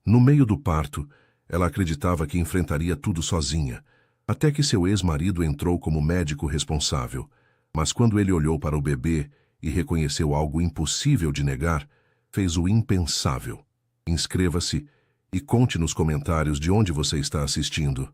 No meio do parto, ela acreditava que enfrentaria tudo sozinha, até que seu ex-marido entrou como médico responsável. Mas quando ele olhou para o bebê e reconheceu algo impossível de negar, fez o impensável. Inscreva-se e conte nos comentários de onde você está assistindo.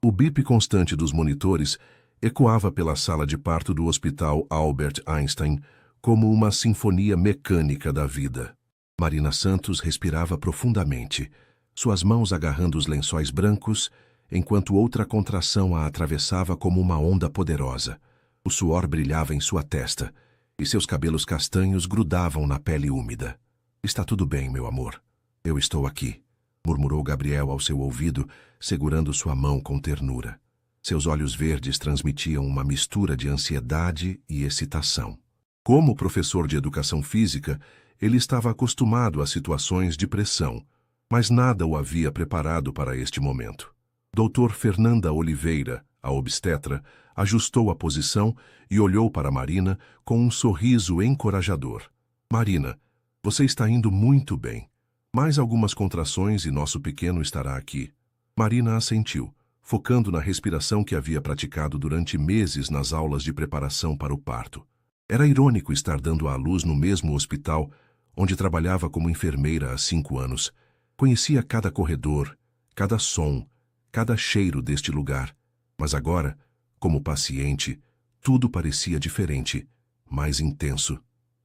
O bip constante dos monitores ecoava pela sala de parto do Hospital Albert Einstein como uma sinfonia mecânica da vida. Marina Santos respirava profundamente, suas mãos agarrando os lençóis brancos, enquanto outra contração a atravessava como uma onda poderosa. O suor brilhava em sua testa, e seus cabelos castanhos grudavam na pele úmida. "Está tudo bem, meu amor. Eu estou aqui", murmurou Gabriel ao seu ouvido, segurando sua mão com ternura. Seus olhos verdes transmitiam uma mistura de ansiedade e excitação. Como professor de educação física, ele estava acostumado a situações de pressão, mas nada o havia preparado para este momento. Dr. Fernanda Oliveira, a obstetra, ajustou a posição e olhou para Marina com um sorriso encorajador. "Marina, você está indo muito bem. Mais algumas contrações e nosso pequeno estará aqui." Marina assentiu, focando na respiração que havia praticado durante meses nas aulas de preparação para o parto. Era irônico estar dando à luz no mesmo hospital onde trabalhava como enfermeira há 5 anos. Conhecia cada corredor, cada som, cada cheiro deste lugar. Mas agora, como paciente, tudo parecia diferente, mais intenso.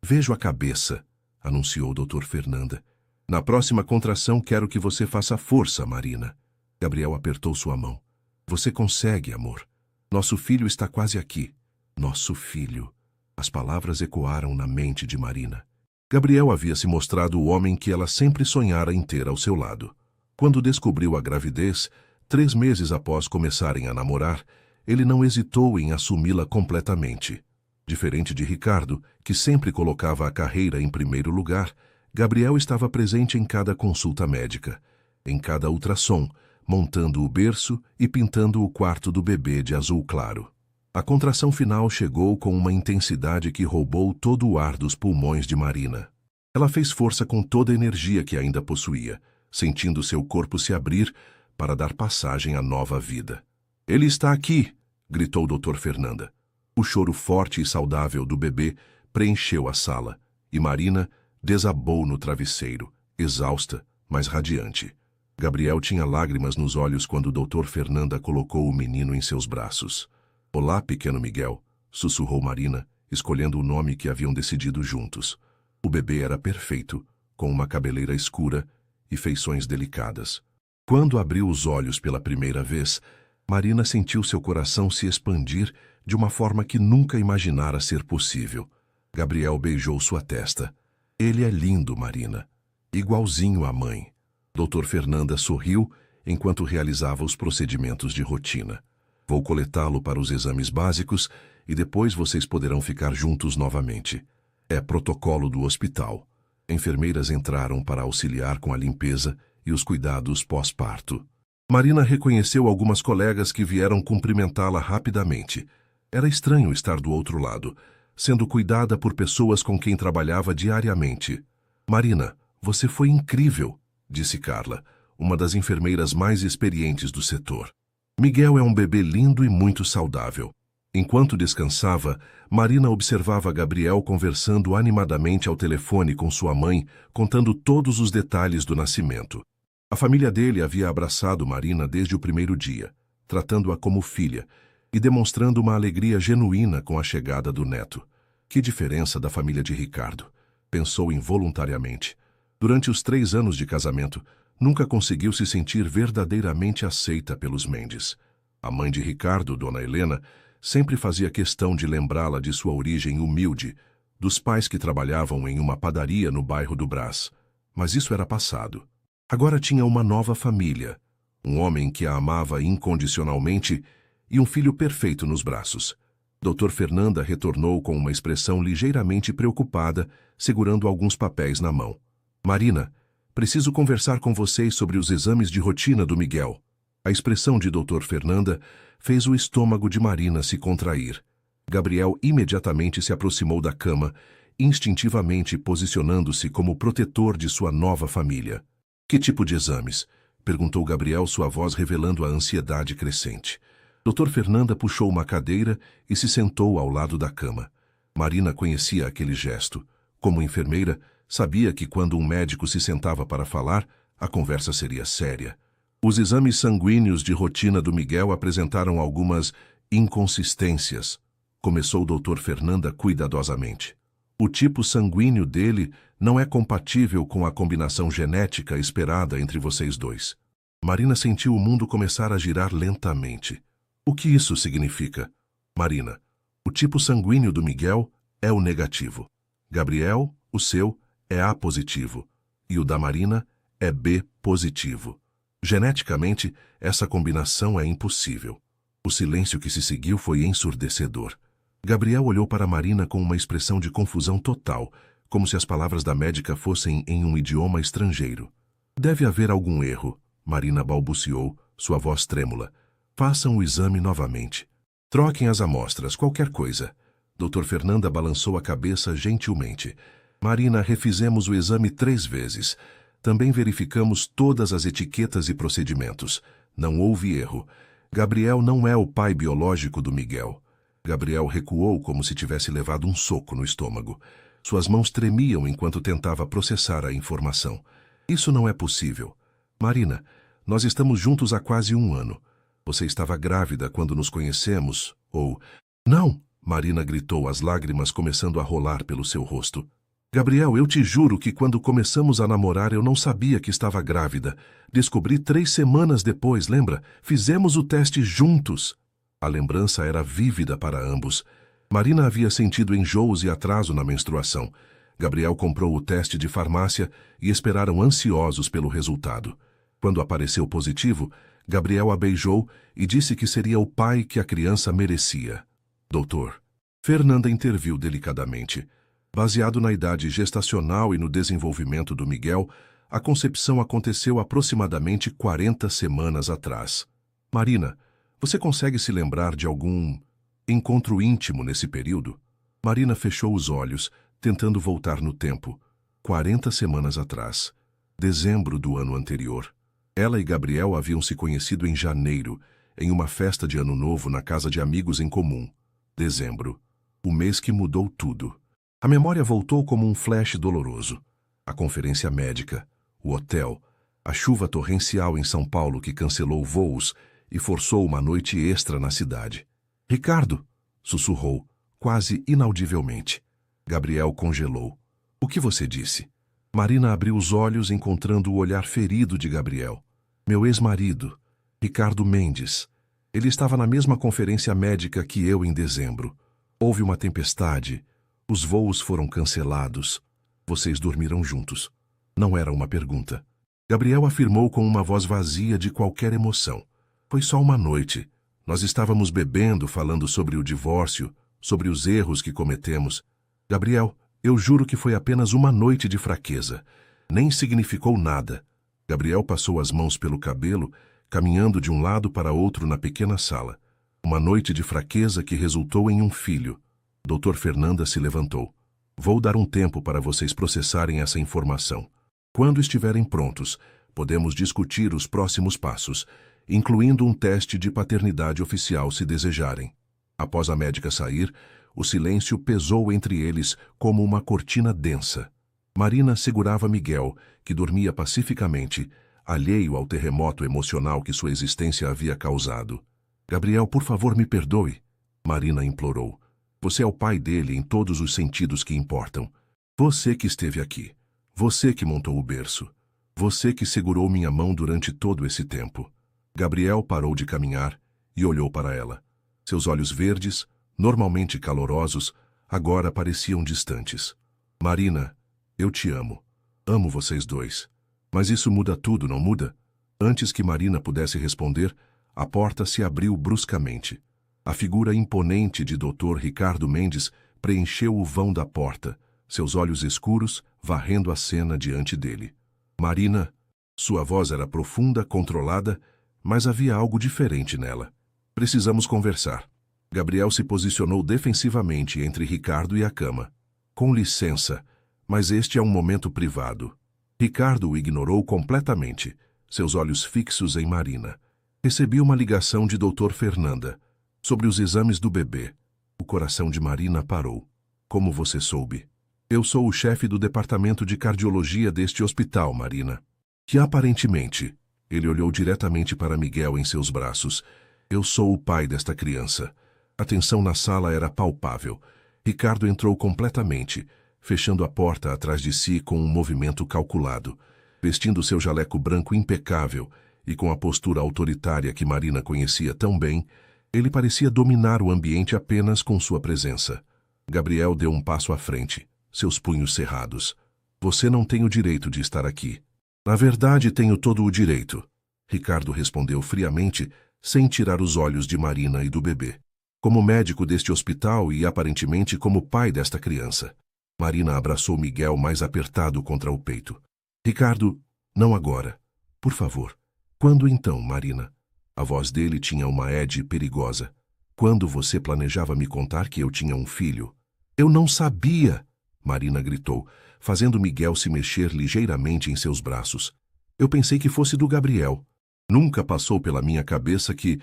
"Vejo a cabeça", anunciou Dr. Fernanda. "Na próxima contração quero que você faça força, Marina." Gabriel apertou sua mão. "Você consegue, amor. Nosso filho está quase aqui." Nosso filho. As palavras ecoaram na mente de Marina. Gabriel havia se mostrado o homem que ela sempre sonhara em ter ao seu lado. Quando descobriu a gravidez, 3 meses após começarem a namorar, ele não hesitou em assumi-la completamente. Diferente de Ricardo, que sempre colocava a carreira em primeiro lugar, Gabriel estava presente em cada consulta médica, em cada ultrassom, montando o berço e pintando o quarto do bebê de azul claro. A contração final chegou com uma intensidade que roubou todo o ar dos pulmões de Marina. Ela fez força com toda a energia que ainda possuía, sentindo seu corpo se abrir para dar passagem à nova vida. "Ele está aqui!" gritou Dr. Fernanda. O choro forte e saudável do bebê preencheu a sala, e Marina desabou no travesseiro, exausta, mas radiante. Gabriel tinha lágrimas nos olhos quando Dr. Fernanda colocou o menino em seus braços. "Olá, pequeno Miguel", sussurrou Marina, escolhendo o nome que haviam decidido juntos. O bebê era perfeito, com uma cabeleira escura e feições delicadas. Quando abriu os olhos pela primeira vez, Marina sentiu seu coração se expandir de uma forma que nunca imaginara ser possível. Gabriel beijou sua testa. "Ele é lindo, Marina. Igualzinho à mãe." Dr. Fernanda sorriu enquanto realizava os procedimentos de rotina. "Vou coletá-lo para os exames básicos e depois vocês poderão ficar juntos novamente. É protocolo do hospital." Enfermeiras entraram para auxiliar com a limpeza e os cuidados pós-parto. Marina reconheceu algumas colegas que vieram cumprimentá-la rapidamente. Era estranho estar do outro lado, sendo cuidada por pessoas com quem trabalhava diariamente. "Marina, você foi incrível", disse Carla, uma das enfermeiras mais experientes do setor. "Miguel é um bebê lindo e muito saudável." Enquanto descansava, Marina observava Gabriel conversando animadamente ao telefone com sua mãe, contando todos os detalhes do nascimento. A família dele havia abraçado Marina desde o primeiro dia, tratando-a como filha e demonstrando uma alegria genuína com a chegada do neto. Que diferença da família de Ricardo, pensou involuntariamente. Durante os 3 anos de casamento, nunca conseguiu se sentir verdadeiramente aceita pelos Mendes. A mãe de Ricardo, Dona Helena, sempre fazia questão de lembrá-la de sua origem humilde, dos pais que trabalhavam em uma padaria no bairro do Brás. Mas isso era passado. Agora tinha uma nova família, um homem que a amava incondicionalmente e um filho perfeito nos braços. Dr. Fernanda retornou com uma expressão ligeiramente preocupada, segurando alguns papéis na mão. "Marina, preciso conversar com vocês sobre os exames de rotina do Miguel." A expressão de Dr. Fernanda fez o estômago de Marina se contrair. Gabriel imediatamente se aproximou da cama, instintivamente posicionando-se como protetor de sua nova família. Que tipo de exames? Perguntou Gabriel, sua voz revelando a ansiedade crescente. Dr. Fernanda puxou uma cadeira e se sentou ao lado da cama. Marina conhecia aquele gesto. Como enfermeira, sabia que quando um médico se sentava para falar, a conversa seria séria. Os exames sanguíneos de rotina do Miguel apresentaram algumas inconsistências. Começou o Dr. Fernanda cuidadosamente. O tipo sanguíneo dele não é compatível com a combinação genética esperada entre vocês dois. Marina sentiu o mundo começar a girar lentamente. O que isso significa? Marina, o tipo sanguíneo do Miguel é o negativo. Gabriel, o seu, é A positivo. E o da Marina é B positivo. Geneticamente, essa combinação é impossível. O silêncio que se seguiu foi ensurdecedor. Gabriel olhou para Marina com uma expressão de confusão total, como se as palavras da médica fossem em um idioma estrangeiro. Deve haver algum erro, Marina balbuciou, sua voz trêmula. Façam o exame novamente. Troquem as amostras, qualquer coisa. Dr. Fernanda balançou a cabeça gentilmente. Marina, refizemos o exame 3 vezes. Também verificamos todas as etiquetas e procedimentos. Não houve erro. Gabriel não é o pai biológico do Miguel. Gabriel recuou como se tivesse levado um soco no estômago. Suas mãos tremiam enquanto tentava processar a informação. Isso não é possível. Marina, nós estamos juntos há quase 1 ano. Você estava grávida quando nos conhecemos, ou... Não! Marina gritou, as lágrimas começando a rolar pelo seu rosto. Gabriel, eu te juro que quando começamos a namorar eu não sabia que estava grávida. Descobri 3 semanas depois, lembra? Fizemos o teste juntos. A lembrança era vívida para ambos. Marina havia sentido enjoos e atraso na menstruação. Gabriel comprou o teste de farmácia e esperaram ansiosos pelo resultado. Quando apareceu positivo, Gabriel a beijou e disse que seria o pai que a criança merecia. Doutor. Fernanda interviu delicadamente. Baseado na idade gestacional e no desenvolvimento do Miguel, a concepção aconteceu aproximadamente 40 semanas atrás. Marina, você consegue se lembrar de algum encontro íntimo nesse período? Marina fechou os olhos, tentando voltar no tempo. 40 semanas atrás. Dezembro do ano anterior. Ela e Gabriel haviam se conhecido em janeiro, em uma festa de Ano Novo na casa de amigos em comum. Dezembro. O mês que mudou tudo. A memória voltou como um flash doloroso. A conferência médica, o hotel, a chuva torrencial em São Paulo que cancelou voos e forçou uma noite extra na cidade. Ricardo, sussurrou, quase inaudivelmente. Gabriel congelou. O que você disse? Marina abriu os olhos encontrando o olhar ferido de Gabriel. Meu ex-marido, Ricardo Mendes. Ele estava na mesma conferência médica que eu em dezembro. Houve uma tempestade. Os voos foram cancelados. Vocês dormiram juntos. Não era uma pergunta. Gabriel afirmou com uma voz vazia de qualquer emoção. Foi só uma noite. Nós estávamos bebendo, falando sobre o divórcio, sobre os erros que cometemos. Gabriel, eu juro que foi apenas uma noite de fraqueza. Nem significou nada. Gabriel passou as mãos pelo cabelo, caminhando de um lado para outro na pequena sala. Uma noite de fraqueza que resultou em um filho. Dr. Fernanda se levantou. Vou dar um tempo para vocês processarem essa informação. Quando estiverem prontos, podemos discutir os próximos passos, incluindo um teste de paternidade oficial se desejarem. Após a médica sair, o silêncio pesou entre eles como uma cortina densa. Marina segurava Miguel, que dormia pacificamente, alheio ao terremoto emocional que sua existência havia causado. Gabriel, por favor, me perdoe, Marina implorou. Você é o pai dele em todos os sentidos que importam. Você que esteve aqui. Você que montou o berço. Você que segurou minha mão durante todo esse tempo. Gabriel parou de caminhar e olhou para ela. Seus olhos verdes, normalmente calorosos, agora pareciam distantes. Marina, eu te amo. Amo vocês dois. Mas isso muda tudo, não muda? Antes que Marina pudesse responder, a porta se abriu bruscamente. A figura imponente de Dr. Ricardo Mendes preencheu o vão da porta, seus olhos escuros varrendo a cena diante dele. Marina, sua voz era profunda, controlada, mas havia algo diferente nela. Precisamos conversar. Gabriel se posicionou defensivamente entre Ricardo e a cama. Com licença, mas este é um momento privado. Ricardo o ignorou completamente, seus olhos fixos em Marina. Recebi uma ligação de Dr. Fernanda sobre os exames do bebê. O coração de Marina parou. Como você soube? Eu sou o chefe do departamento de cardiologia deste hospital, Marina. Que aparentemente, ele olhou diretamente para Miguel em seus braços. Eu sou o pai desta criança. A tensão na sala era palpável. Ricardo entrou completamente, fechando a porta atrás de si com um movimento calculado. Vestindo seu jaleco branco impecável e com a postura autoritária que Marina conhecia tão bem, ele parecia dominar o ambiente apenas com sua presença. Gabriel deu um passo à frente, seus punhos cerrados. Você não tem o direito de estar aqui. Na verdade, tenho todo o direito. Ricardo respondeu friamente, sem tirar os olhos de Marina e do bebê. Como médico deste hospital e aparentemente como pai desta criança. Marina abraçou Miguel mais apertado contra o peito. Ricardo, não agora. Por favor. Quando então, Marina? A voz dele tinha uma ede perigosa. Quando você planejava me contar que eu tinha um filho? Eu não sabia! Marina gritou, fazendo Miguel se mexer ligeiramente em seus braços. Eu pensei que fosse do Gabriel. Nunca passou pela minha cabeça que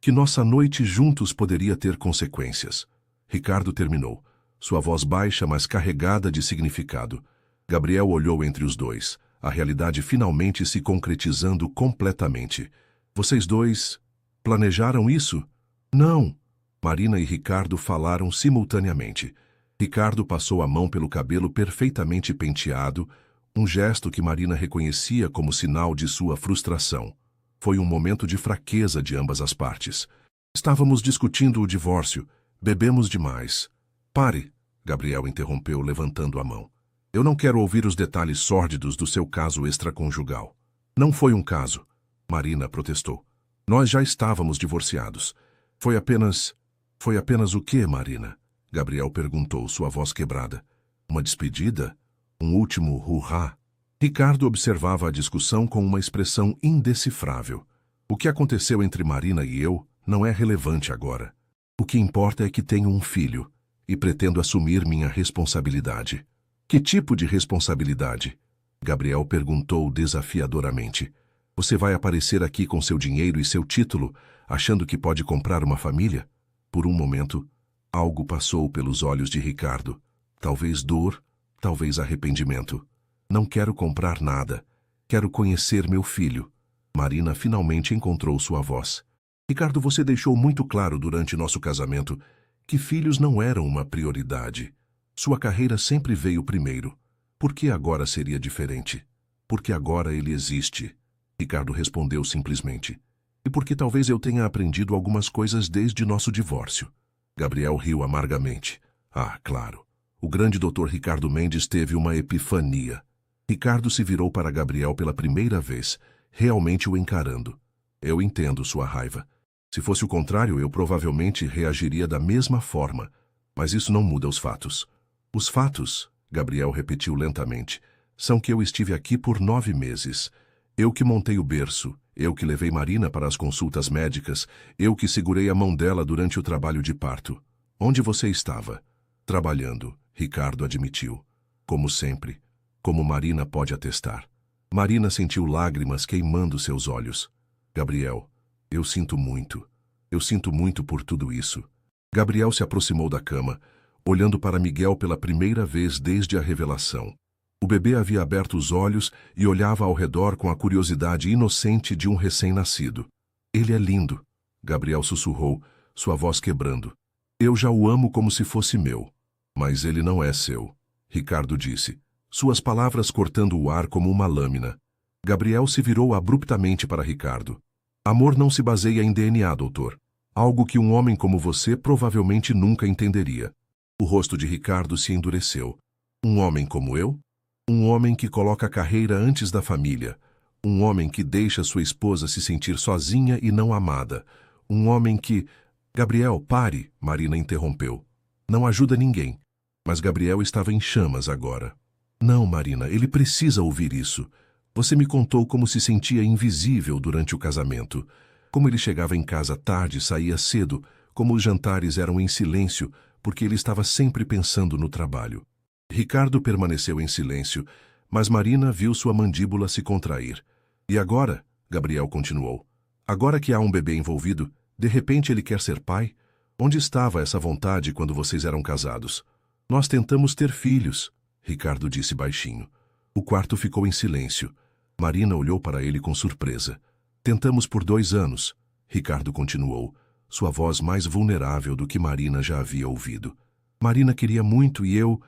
nossa noite juntos poderia ter consequências. Ricardo terminou, sua voz baixa, mas carregada de significado. Gabriel olhou entre os dois, a realidade finalmente se concretizando completamente. Vocês dois planejaram isso? Não. Marina e Ricardo falaram simultaneamente. Ricardo passou a mão pelo cabelo perfeitamente penteado, um gesto que Marina reconhecia como sinal de sua frustração. Foi um momento de fraqueza de ambas as partes. Estávamos discutindo o divórcio. Bebemos demais. Pare, Gabriel interrompeu, levantando a mão. Eu não quero ouvir os detalhes sórdidos do seu caso extraconjugal. Não foi um caso, Marina protestou. Nós já estávamos divorciados. Foi apenas o quê, Marina? Gabriel perguntou, sua voz quebrada. Uma despedida? Um último hurrá? Ricardo observava a discussão com uma expressão indecifrável. O que aconteceu entre Marina e eu não é relevante agora. O que importa é que tenho um filho e pretendo assumir minha responsabilidade. Que tipo de responsabilidade? Gabriel perguntou desafiadoramente. Você vai aparecer aqui com seu dinheiro e seu título, achando que pode comprar uma família? Por um momento, algo passou pelos olhos de Ricardo. Talvez dor, talvez arrependimento. Não quero comprar nada. Quero conhecer meu filho. Marina finalmente encontrou sua voz. Ricardo, você deixou muito claro durante nosso casamento que filhos não eram uma prioridade. Sua carreira sempre veio primeiro. Por que agora seria diferente? Porque agora ele existe. Ricardo respondeu simplesmente. E porque talvez eu tenha aprendido algumas coisas desde nosso divórcio. Gabriel riu amargamente. Ah, claro. O grande Dr. Ricardo Mendes teve uma epifania. Ricardo se virou para Gabriel pela primeira vez, realmente o encarando. Eu entendo sua raiva. Se fosse o contrário, eu provavelmente reagiria da mesma forma. Mas isso não muda os fatos. Os fatos, Gabriel repetiu lentamente, são que eu estive aqui por 9 meses. Eu que montei o berço, eu que levei Marina para as consultas médicas, eu que segurei a mão dela durante o trabalho de parto. Onde você estava? Trabalhando, Ricardo admitiu. Como sempre, como Marina pode atestar. Marina sentiu lágrimas queimando seus olhos. Gabriel, eu sinto muito. Eu sinto muito por tudo isso. Gabriel se aproximou da cama, olhando para Miguel pela primeira vez desde a revelação. O bebê havia aberto os olhos e olhava ao redor com a curiosidade inocente de um recém-nascido. Ele é lindo, Gabriel sussurrou, sua voz quebrando. Eu já o amo como se fosse meu. Mas ele não é seu, Ricardo disse, suas palavras cortando o ar como uma lâmina. Gabriel se virou abruptamente para Ricardo. Amor não se baseia em DNA, doutor. Algo que um homem como você provavelmente nunca entenderia. O rosto de Ricardo se endureceu. Um homem como eu? Um homem que coloca a carreira antes da família. Um homem que deixa sua esposa se sentir sozinha e não amada. Um homem que... Gabriel, pare, Marina interrompeu. Não ajuda ninguém. Mas Gabriel estava em chamas agora. Não, Marina, ele precisa ouvir isso. Você me contou como se sentia invisível durante o casamento. Como ele chegava em casa tarde e saía cedo. Como os jantares eram em silêncio, porque ele estava sempre pensando no trabalho. Ricardo permaneceu em silêncio, Mas Marina viu sua mandíbula se contrair. E agora? Gabriel continuou. Agora que há um bebê envolvido, de repente ele quer ser pai? Onde estava essa vontade quando vocês eram casados? Nós tentamos ter filhos, Ricardo disse baixinho. O quarto ficou em silêncio. Marina olhou para ele com surpresa. Tentamos por 2 anos, Ricardo continuou, sua voz mais vulnerável do que Marina já havia ouvido. Marina queria muito e eu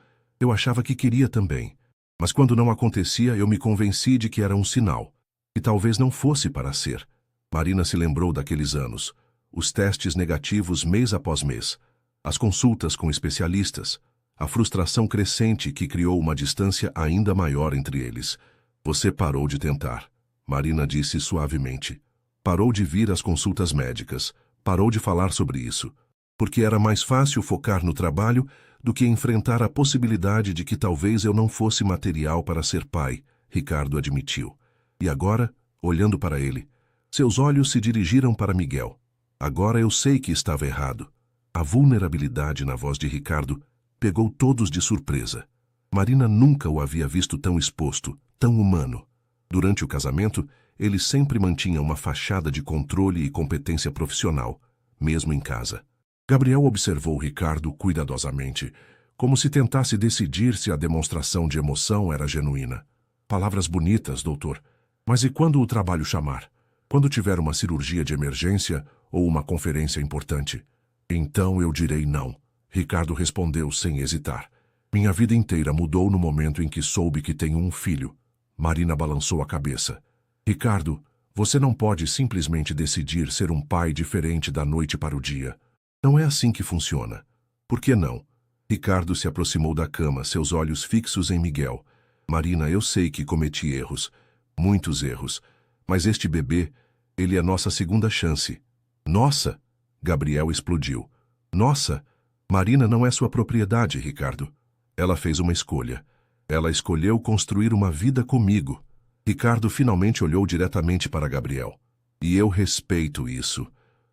achava que queria também. Mas quando não acontecia, eu me convenci de que era um sinal. E talvez não fosse para ser. Marina se lembrou daqueles anos. Os testes negativos mês após mês. As consultas com especialistas. A frustração crescente que criou uma distância ainda maior entre eles. Você parou de tentar, Marina disse suavemente. Parou de vir às consultas médicas. Parou de falar sobre isso. Porque era mais fácil focar no trabalho do que enfrentar a possibilidade de que talvez eu não fosse material para ser pai, Ricardo admitiu. E agora, olhando para ele, seus olhos se dirigiram para Miguel. Agora eu sei que estava errado. A vulnerabilidade na voz de Ricardo pegou todos de surpresa. Marina nunca o havia visto tão exposto, tão humano. Durante o casamento, ele sempre mantinha uma fachada de controle e competência profissional, mesmo em casa. Gabriel observou Ricardo cuidadosamente, como se tentasse decidir se a demonstração de emoção era genuína. Palavras bonitas, doutor. Mas e quando o trabalho chamar? Quando tiver uma cirurgia de emergência ou uma conferência importante? Então eu direi não, Ricardo respondeu sem hesitar. Minha vida inteira mudou no momento em que soube que tenho um filho. Marina balançou a cabeça. Ricardo, você não pode simplesmente decidir ser um pai diferente da noite para o dia. Não é assim que funciona. Por que não? Ricardo se aproximou da cama, seus olhos fixos em Miguel. Marina, eu sei que cometi erros. Muitos erros. Mas este bebê, ele é nossa segunda chance. Nossa! Gabriel explodiu. Nossa! Marina não é sua propriedade, Ricardo. Ela fez uma escolha. Ela escolheu construir uma vida comigo. Ricardo finalmente olhou diretamente para Gabriel. E eu respeito isso.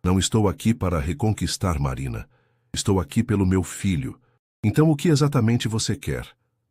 Não estou aqui para reconquistar Marina. Estou aqui pelo meu filho. Então o que exatamente você quer?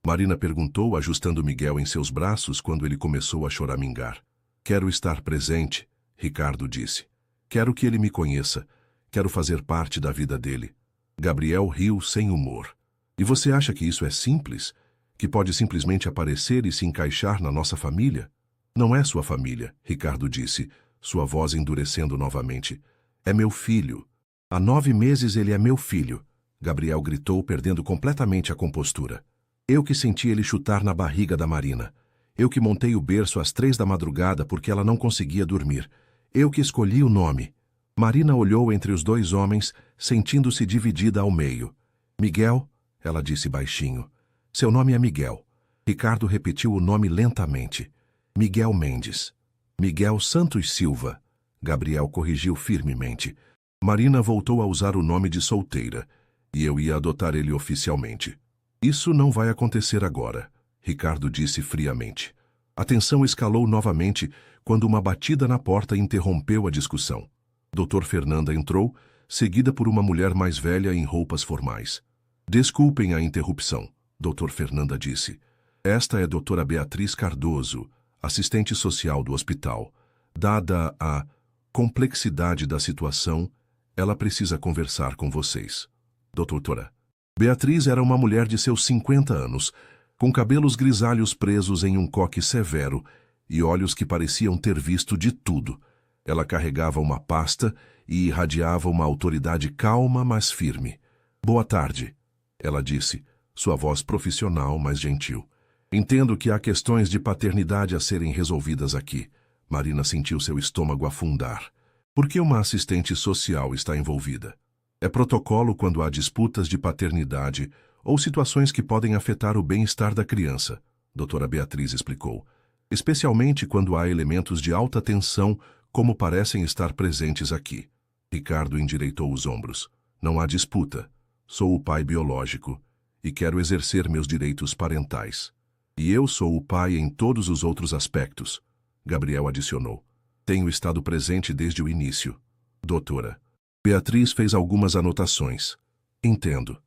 Marina perguntou, ajustando Miguel em seus braços quando ele começou a choramingar. Quero estar presente, Ricardo disse. Quero que ele me conheça. Quero fazer parte da vida dele. Gabriel riu sem humor. E você acha que isso é simples? Que pode simplesmente aparecer e se encaixar na nossa família? Não é sua família, Ricardo disse, sua voz endurecendo novamente. É meu filho. Há 9 meses ele é meu filho, Gabriel gritou, perdendo completamente a compostura. Eu que senti ele chutar na barriga da Marina. Eu que montei o berço às 3 da madrugada porque ela não conseguia dormir. Eu que escolhi o nome. Marina olhou entre os 2 homens, sentindo-se dividida ao meio. Miguel, ela disse baixinho. Seu nome é Miguel. Ricardo repetiu o nome lentamente. Miguel Mendes. Miguel Santos Silva. Gabriel corrigiu firmemente. Marina voltou a usar o nome de solteira, e eu ia adotar ele oficialmente. Isso não vai acontecer agora, Ricardo disse friamente. A tensão escalou novamente quando uma batida na porta interrompeu a discussão. Dr. Fernanda entrou, seguida por uma mulher mais velha em roupas formais. Desculpem a interrupção, Dr. Fernanda disse. Esta é a doutora Beatriz Cardoso, assistente social do hospital. Dada a complexidade da situação, ela precisa conversar com vocês. Doutora. Beatriz era uma mulher de seus 50 anos, com cabelos grisalhos presos em um coque severo e olhos que pareciam ter visto de tudo. Ela carregava uma pasta e irradiava uma autoridade calma, mas firme. Boa tarde, ela disse, sua voz profissional, mas gentil. Entendo que há questões de paternidade a serem resolvidas aqui. Marina sentiu seu estômago afundar. Por que uma assistente social está envolvida? É protocolo quando há disputas de paternidade ou situações que podem afetar o bem-estar da criança, doutora Beatriz explicou. Especialmente quando há elementos de alta tensão, como parecem estar presentes aqui. Ricardo endireitou os ombros. Não há disputa. Sou o pai biológico e quero exercer meus direitos parentais. E eu sou o pai em todos os outros aspectos, Gabriel adicionou. Tenho estado presente desde o início. Doutora. Beatriz fez algumas anotações. Entendo.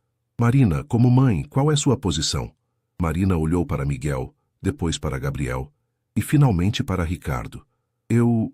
Marina, como mãe, qual é sua posição? Marina olhou para Miguel, depois para Gabriel e finalmente para Ricardo. Eu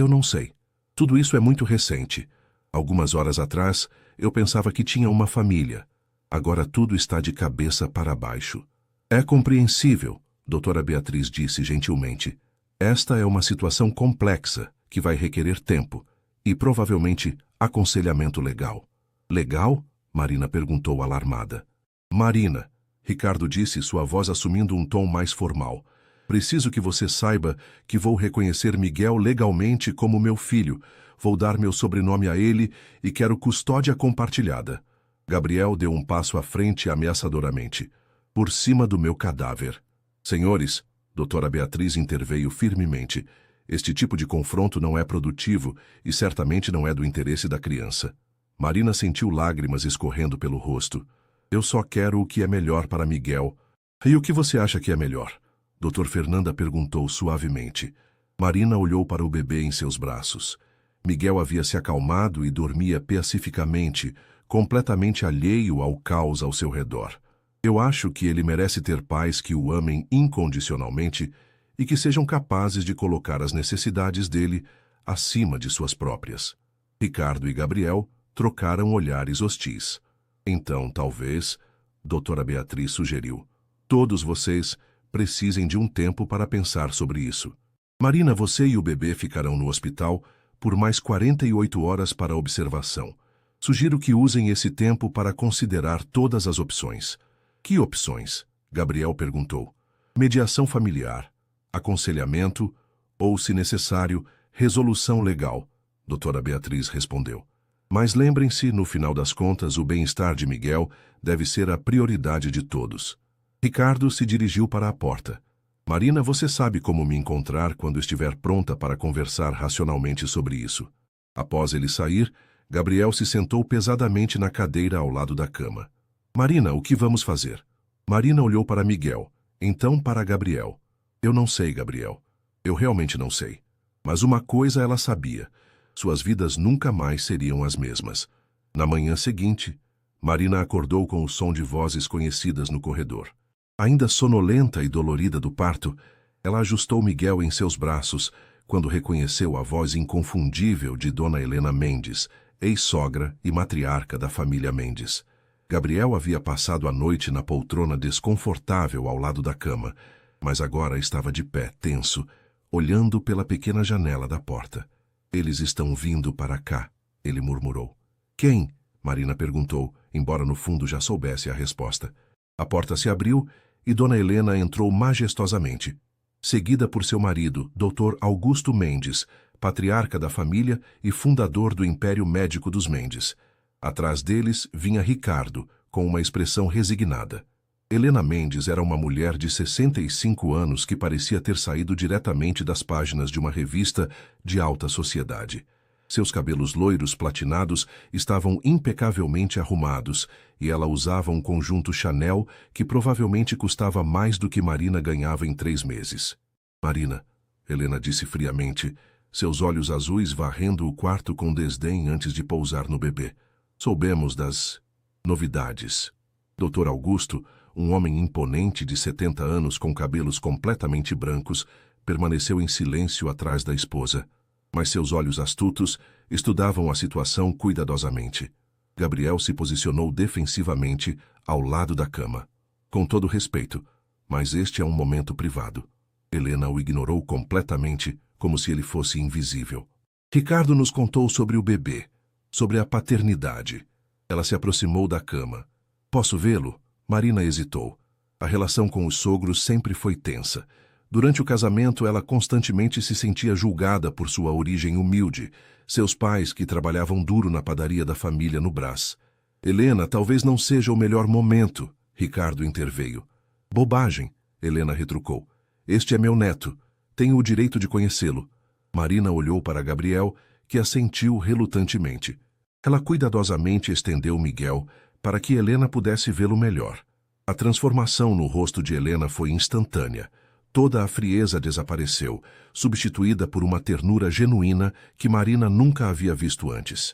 não sei. Tudo isso é muito recente. Algumas horas atrás, eu pensava que tinha uma família. Agora tudo está de cabeça para baixo. É compreensível, doutora Beatriz disse gentilmente. Esta é uma situação complexa, que vai requerer tempo e, provavelmente, aconselhamento legal. Legal? Marina perguntou alarmada. Marina, Ricardo disse, sua voz assumindo um tom mais formal. Preciso que você saiba que vou reconhecer Miguel legalmente como meu filho. Vou dar meu sobrenome a ele e quero custódia compartilhada. Gabriel deu um passo à frente ameaçadoramente. Por cima do meu cadáver. Senhores, doutora Beatriz interveio firmemente. Este tipo de confronto não é produtivo e certamente não é do interesse da criança. Marina sentiu lágrimas escorrendo pelo rosto. Eu só quero o que é melhor para Miguel. E o que você acha que é melhor? Doutor Fernanda perguntou suavemente. Marina olhou para o bebê em seus braços. Miguel havia se acalmado e dormia pacificamente, completamente alheio ao caos ao seu redor. Eu acho que ele merece ter pais que o amem incondicionalmente e que sejam capazes de colocar as necessidades dele acima de suas próprias. Ricardo e Gabriel trocaram olhares hostis. Então, talvez, doutora Beatriz sugeriu, todos vocês precisem de um tempo para pensar sobre isso. Marina, você e o bebê ficarão no hospital por mais 48 horas para observação. Sugiro que usem esse tempo para considerar todas as opções. Que opções? Gabriel perguntou. Mediação familiar, aconselhamento ou, se necessário, resolução legal, doutora Beatriz respondeu. Mas lembrem-se, no final das contas, o bem-estar de Miguel deve ser a prioridade de todos. Ricardo se dirigiu para a porta. Marina, você sabe como me encontrar quando estiver pronta para conversar racionalmente sobre isso. Após ele sair, Gabriel se sentou pesadamente na cadeira ao lado da cama. Marina, o que vamos fazer? Marina olhou para Miguel, então para Gabriel. Eu não sei, Gabriel. Eu realmente não sei. Mas uma coisa ela sabia. Suas vidas nunca mais seriam as mesmas. Na manhã seguinte, Marina acordou com o som de vozes conhecidas no corredor. Ainda sonolenta e dolorida do parto, ela ajustou Miguel em seus braços quando reconheceu a voz inconfundível de Dona Helena Mendes, ex-sogra e matriarca da família Mendes. Gabriel havia passado a noite na poltrona desconfortável ao lado da cama, mas agora estava de pé, tenso, olhando pela pequena janela da porta. Eles estão vindo para cá, ele murmurou. Quem? Marina perguntou, embora no fundo já soubesse a resposta. A porta se abriu e Dona Helena entrou majestosamente, seguida por seu marido, Dr. Augusto Mendes, patriarca da família e fundador do Império Médico dos Mendes. Atrás deles vinha Ricardo, com uma expressão resignada. Helena Mendes era uma mulher de 65 anos que parecia ter saído diretamente das páginas de uma revista de alta sociedade. Seus cabelos loiros platinados estavam impecavelmente arrumados e ela usava um conjunto Chanel que provavelmente custava mais do que Marina ganhava em 3 meses. Marina, Helena disse friamente, seus olhos azuis varrendo o quarto com desdém antes de pousar no bebê. Soubemos das novidades. Dr. Augusto, um homem imponente de 70 anos com cabelos completamente brancos, permaneceu em silêncio atrás da esposa. Mas seus olhos astutos estudavam a situação cuidadosamente. Gabriel se posicionou defensivamente ao lado da cama. Com todo respeito, mas este é um momento privado. Helena o ignorou completamente, como se ele fosse invisível. Ricardo nos contou sobre o bebê, sobre a paternidade. Ela se aproximou da cama. Posso vê-lo? Marina hesitou. A relação com os sogros sempre foi tensa. Durante o casamento, ela constantemente se sentia julgada por sua origem humilde, seus pais que trabalhavam duro na padaria da família no Brás. Helena, talvez não seja o melhor momento, Ricardo interveio. Bobagem, Helena retrucou. Este é meu neto. Tenho o direito de conhecê-lo. Marina olhou para Gabriel, que assentiu relutantemente. Ela cuidadosamente estendeu Miguel para que Helena pudesse vê-lo melhor. A transformação no rosto de Helena foi instantânea. Toda a frieza desapareceu, substituída por uma ternura genuína que Marina nunca havia visto antes.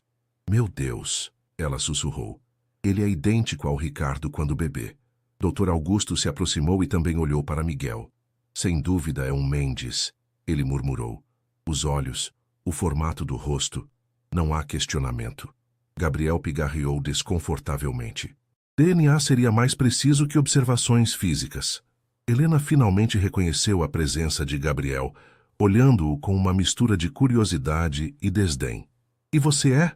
Meu Deus, ela sussurrou. Ele é idêntico ao Ricardo quando bebê. Dr. Augusto se aproximou e também olhou para Miguel. Sem dúvida é um Mendes, ele murmurou. Os olhos, o formato do rosto. Não há questionamento. Gabriel pigarreou desconfortavelmente. DNA seria mais preciso que observações físicas. Helena finalmente reconheceu a presença de Gabriel, olhando-o com uma mistura de curiosidade e desdém. E você é?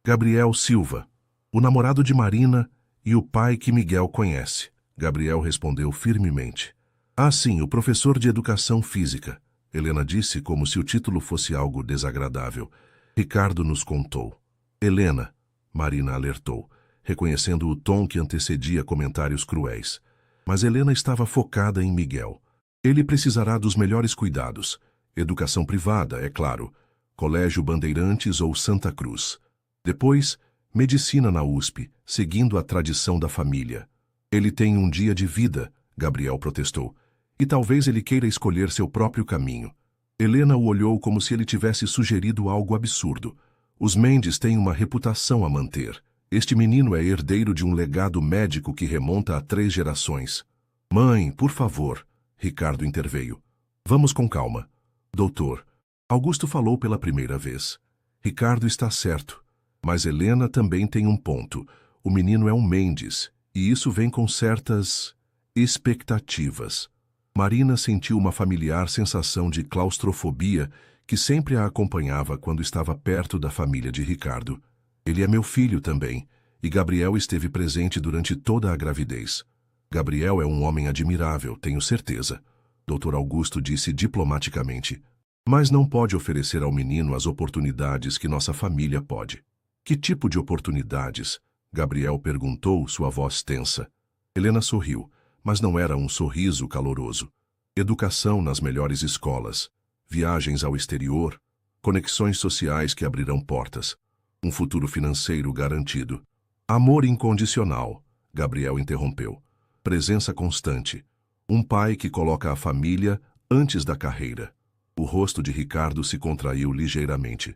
Gabriel Silva, o namorado de Marina e o pai que Miguel conhece. Gabriel respondeu firmemente. Ah, sim, o professor de educação física. Helena disse como se o título fosse algo desagradável. Ricardo nos contou. Helena, Marina alertou, reconhecendo o tom que antecedia comentários cruéis. Mas Helena estava focada em Miguel. Ele precisará dos melhores cuidados. Educação privada, é claro. Colégio Bandeirantes ou Santa Cruz. Depois, medicina na USP, seguindo a tradição da família. Ele tem um dia de vida, Gabriel protestou. E talvez ele queira escolher seu próprio caminho. Helena o olhou como se ele tivesse sugerido algo absurdo. Os Mendes têm uma reputação a manter. Este menino é herdeiro de um legado médico que remonta a 3 gerações. Mãe, por favor, Ricardo interveio. Vamos com calma. Doutor, Augusto falou pela primeira vez. Ricardo está certo. Mas Helena também tem um ponto. O menino é um Mendes, e isso vem com certas expectativas. Marina sentiu uma familiar sensação de claustrofobia que sempre a acompanhava quando estava perto da família de Ricardo. Ele é meu filho também, e Gabriel esteve presente durante toda a gravidez. Gabriel é um homem admirável, tenho certeza, Dr. Augusto disse diplomaticamente. Mas não pode oferecer ao menino as oportunidades que nossa família pode. Que tipo de oportunidades? Gabriel perguntou, sua voz tensa. Helena sorriu, mas não era um sorriso caloroso. Educação nas melhores escolas, viagens ao exterior, conexões sociais que abrirão portas, um futuro financeiro garantido. Amor incondicional, Gabriel interrompeu. Presença constante. Um pai que coloca a família antes da carreira. O rosto de Ricardo se contraiu ligeiramente.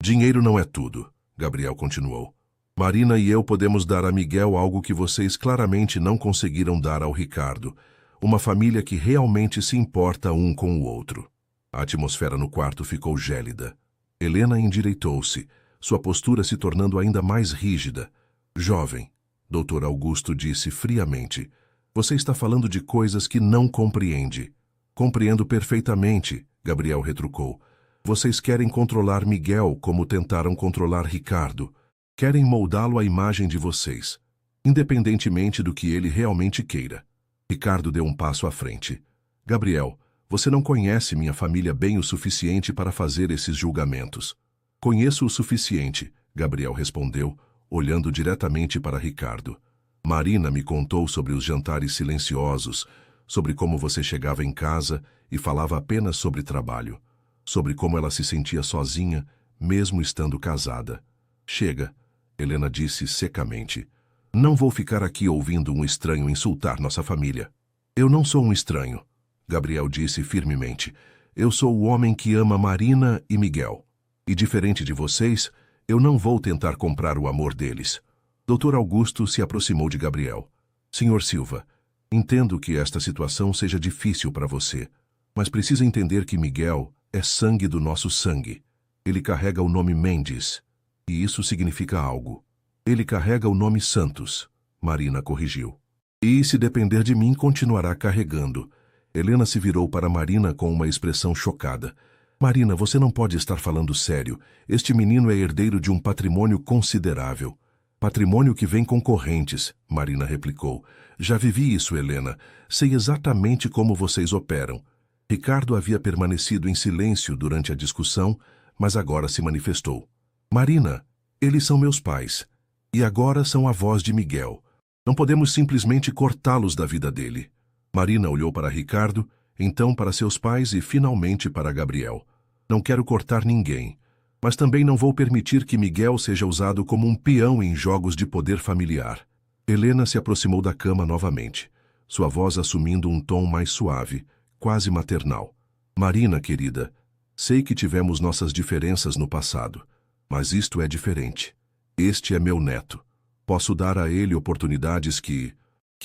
Dinheiro não é tudo, Gabriel continuou. Marina e eu podemos dar a Miguel algo que vocês claramente não conseguiram dar ao Ricardo. Uma família que realmente se importa um com o outro. A atmosfera no quarto ficou gélida. Helena endireitou-se, sua postura se tornando ainda mais rígida. Jovem, Dr. Augusto disse friamente, você está falando de coisas que não compreende. Compreendo perfeitamente, Gabriel retrucou. Vocês querem controlar Miguel como tentaram controlar Ricardo. Querem moldá-lo à imagem de vocês, independentemente do que ele realmente queira. Ricardo deu um passo à frente. Gabriel, você não conhece minha família bem o suficiente para fazer esses julgamentos. Conheço o suficiente, Gabriel respondeu, olhando diretamente para Ricardo. Marina me contou sobre os jantares silenciosos, sobre como você chegava em casa e falava apenas sobre trabalho, sobre como ela se sentia sozinha, mesmo estando casada. Chega, Helena disse secamente. Não vou ficar aqui ouvindo um estranho insultar nossa família. Eu não sou um estranho, Gabriel disse firmemente. Eu sou o homem que ama Marina e Miguel. E diferente de vocês, eu não vou tentar comprar o amor deles. Dr. Augusto se aproximou de Gabriel. Senhor Silva, entendo que esta situação seja difícil para você, mas precisa entender que Miguel é sangue do nosso sangue. Ele carrega o nome Mendes. E isso significa algo. Ele carrega o nome Santos, Marina corrigiu. E, se depender de mim, continuará carregando. Helena se virou para Marina com uma expressão chocada. Marina, você não pode estar falando sério. Este menino é herdeiro de um patrimônio considerável. Patrimônio que vem com correntes, Marina replicou. Já vivi isso, Helena. Sei exatamente como vocês operam. Ricardo havia permanecido em silêncio durante a discussão, mas agora se manifestou. Marina, eles são meus pais, e agora são avós de Miguel. Não podemos simplesmente cortá-los da vida dele. Marina olhou para Ricardo, então para seus pais e finalmente para Gabriel. Não quero cortar ninguém, mas também não vou permitir que Miguel seja usado como um peão em jogos de poder familiar. Helena se aproximou da cama novamente, sua voz assumindo um tom mais suave, quase maternal. Marina, querida, sei que tivemos nossas diferenças no passado. Mas isto é diferente. Este é meu neto. Posso dar a ele oportunidades que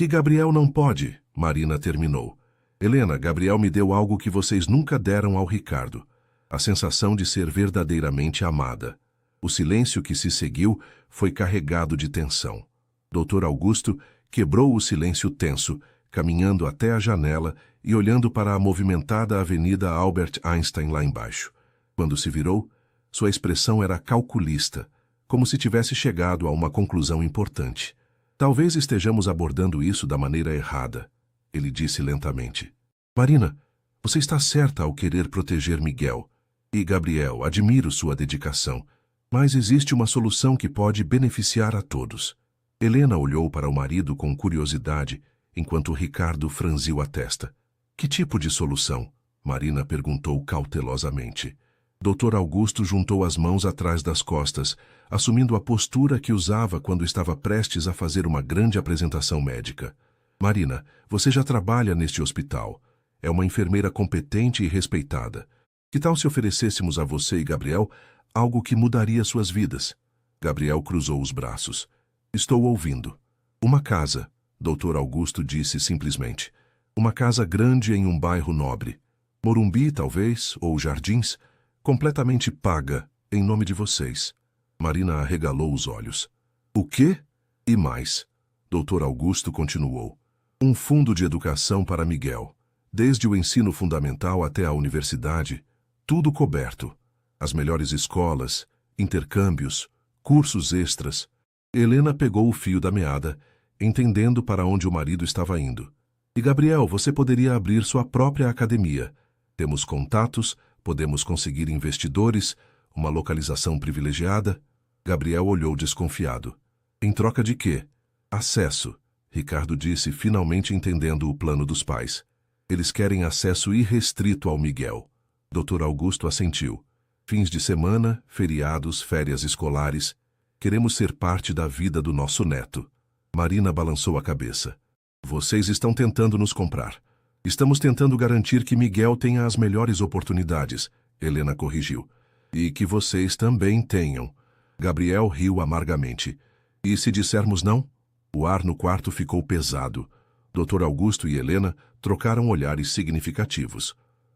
Gabriel não pode, Marina terminou. Helena, Gabriel me deu algo que vocês nunca deram ao Ricardo. A sensação de ser verdadeiramente amada. O silêncio que se seguiu foi carregado de tensão. Dr. Augusto quebrou o silêncio tenso, caminhando até a janela e olhando para a movimentada Avenida Albert Einstein lá embaixo. Quando se virou, sua expressão era calculista, como se tivesse chegado a uma conclusão importante. Talvez estejamos abordando isso da maneira errada, ele disse lentamente. Marina, você está certa ao querer proteger Miguel. E, Gabriel, admiro sua dedicação, mas existe uma solução que pode beneficiar a todos. Helena olhou para o marido com curiosidade, enquanto Ricardo franziu a testa. Que tipo de solução? Marina perguntou cautelosamente. Dr. Augusto juntou as mãos atrás das costas, assumindo a postura que usava quando estava prestes a fazer uma grande apresentação médica. Marina, você já trabalha neste hospital. É uma enfermeira competente e respeitada. Que tal se oferecêssemos a você e Gabriel algo que mudaria suas vidas? Gabriel cruzou os braços. Estou ouvindo. Uma casa, Dr. Augusto disse simplesmente. Uma casa grande em um bairro nobre. Morumbi, talvez, ou Jardins, completamente paga, em nome de vocês. Marina arregalou os olhos. O quê? E mais. Dr. Augusto continuou. Um fundo de educação para Miguel. Desde o ensino fundamental até a universidade, tudo coberto. As melhores escolas, intercâmbios, cursos extras. Helena pegou o fio da meada, entendendo para onde o marido estava indo. E Gabriel, você poderia abrir sua própria academia. Temos contatos, podemos conseguir investidores, uma localização privilegiada. Gabriel olhou desconfiado. Em troca de quê? Acesso, Ricardo disse, finalmente entendendo o plano dos pais. Eles querem acesso irrestrito ao Miguel. Dr. Augusto assentiu. Fins de semana, feriados, férias escolares. Queremos ser parte da vida do nosso neto. Marina balançou a cabeça. Vocês estão tentando nos comprar. Estamos tentando garantir que Miguel tenha as melhores oportunidades, Helena corrigiu. E que vocês também tenham. Gabriel riu amargamente. E se dissermos não? O ar no quarto ficou pesado. Dr. Augusto e Helena trocaram olhares significativos.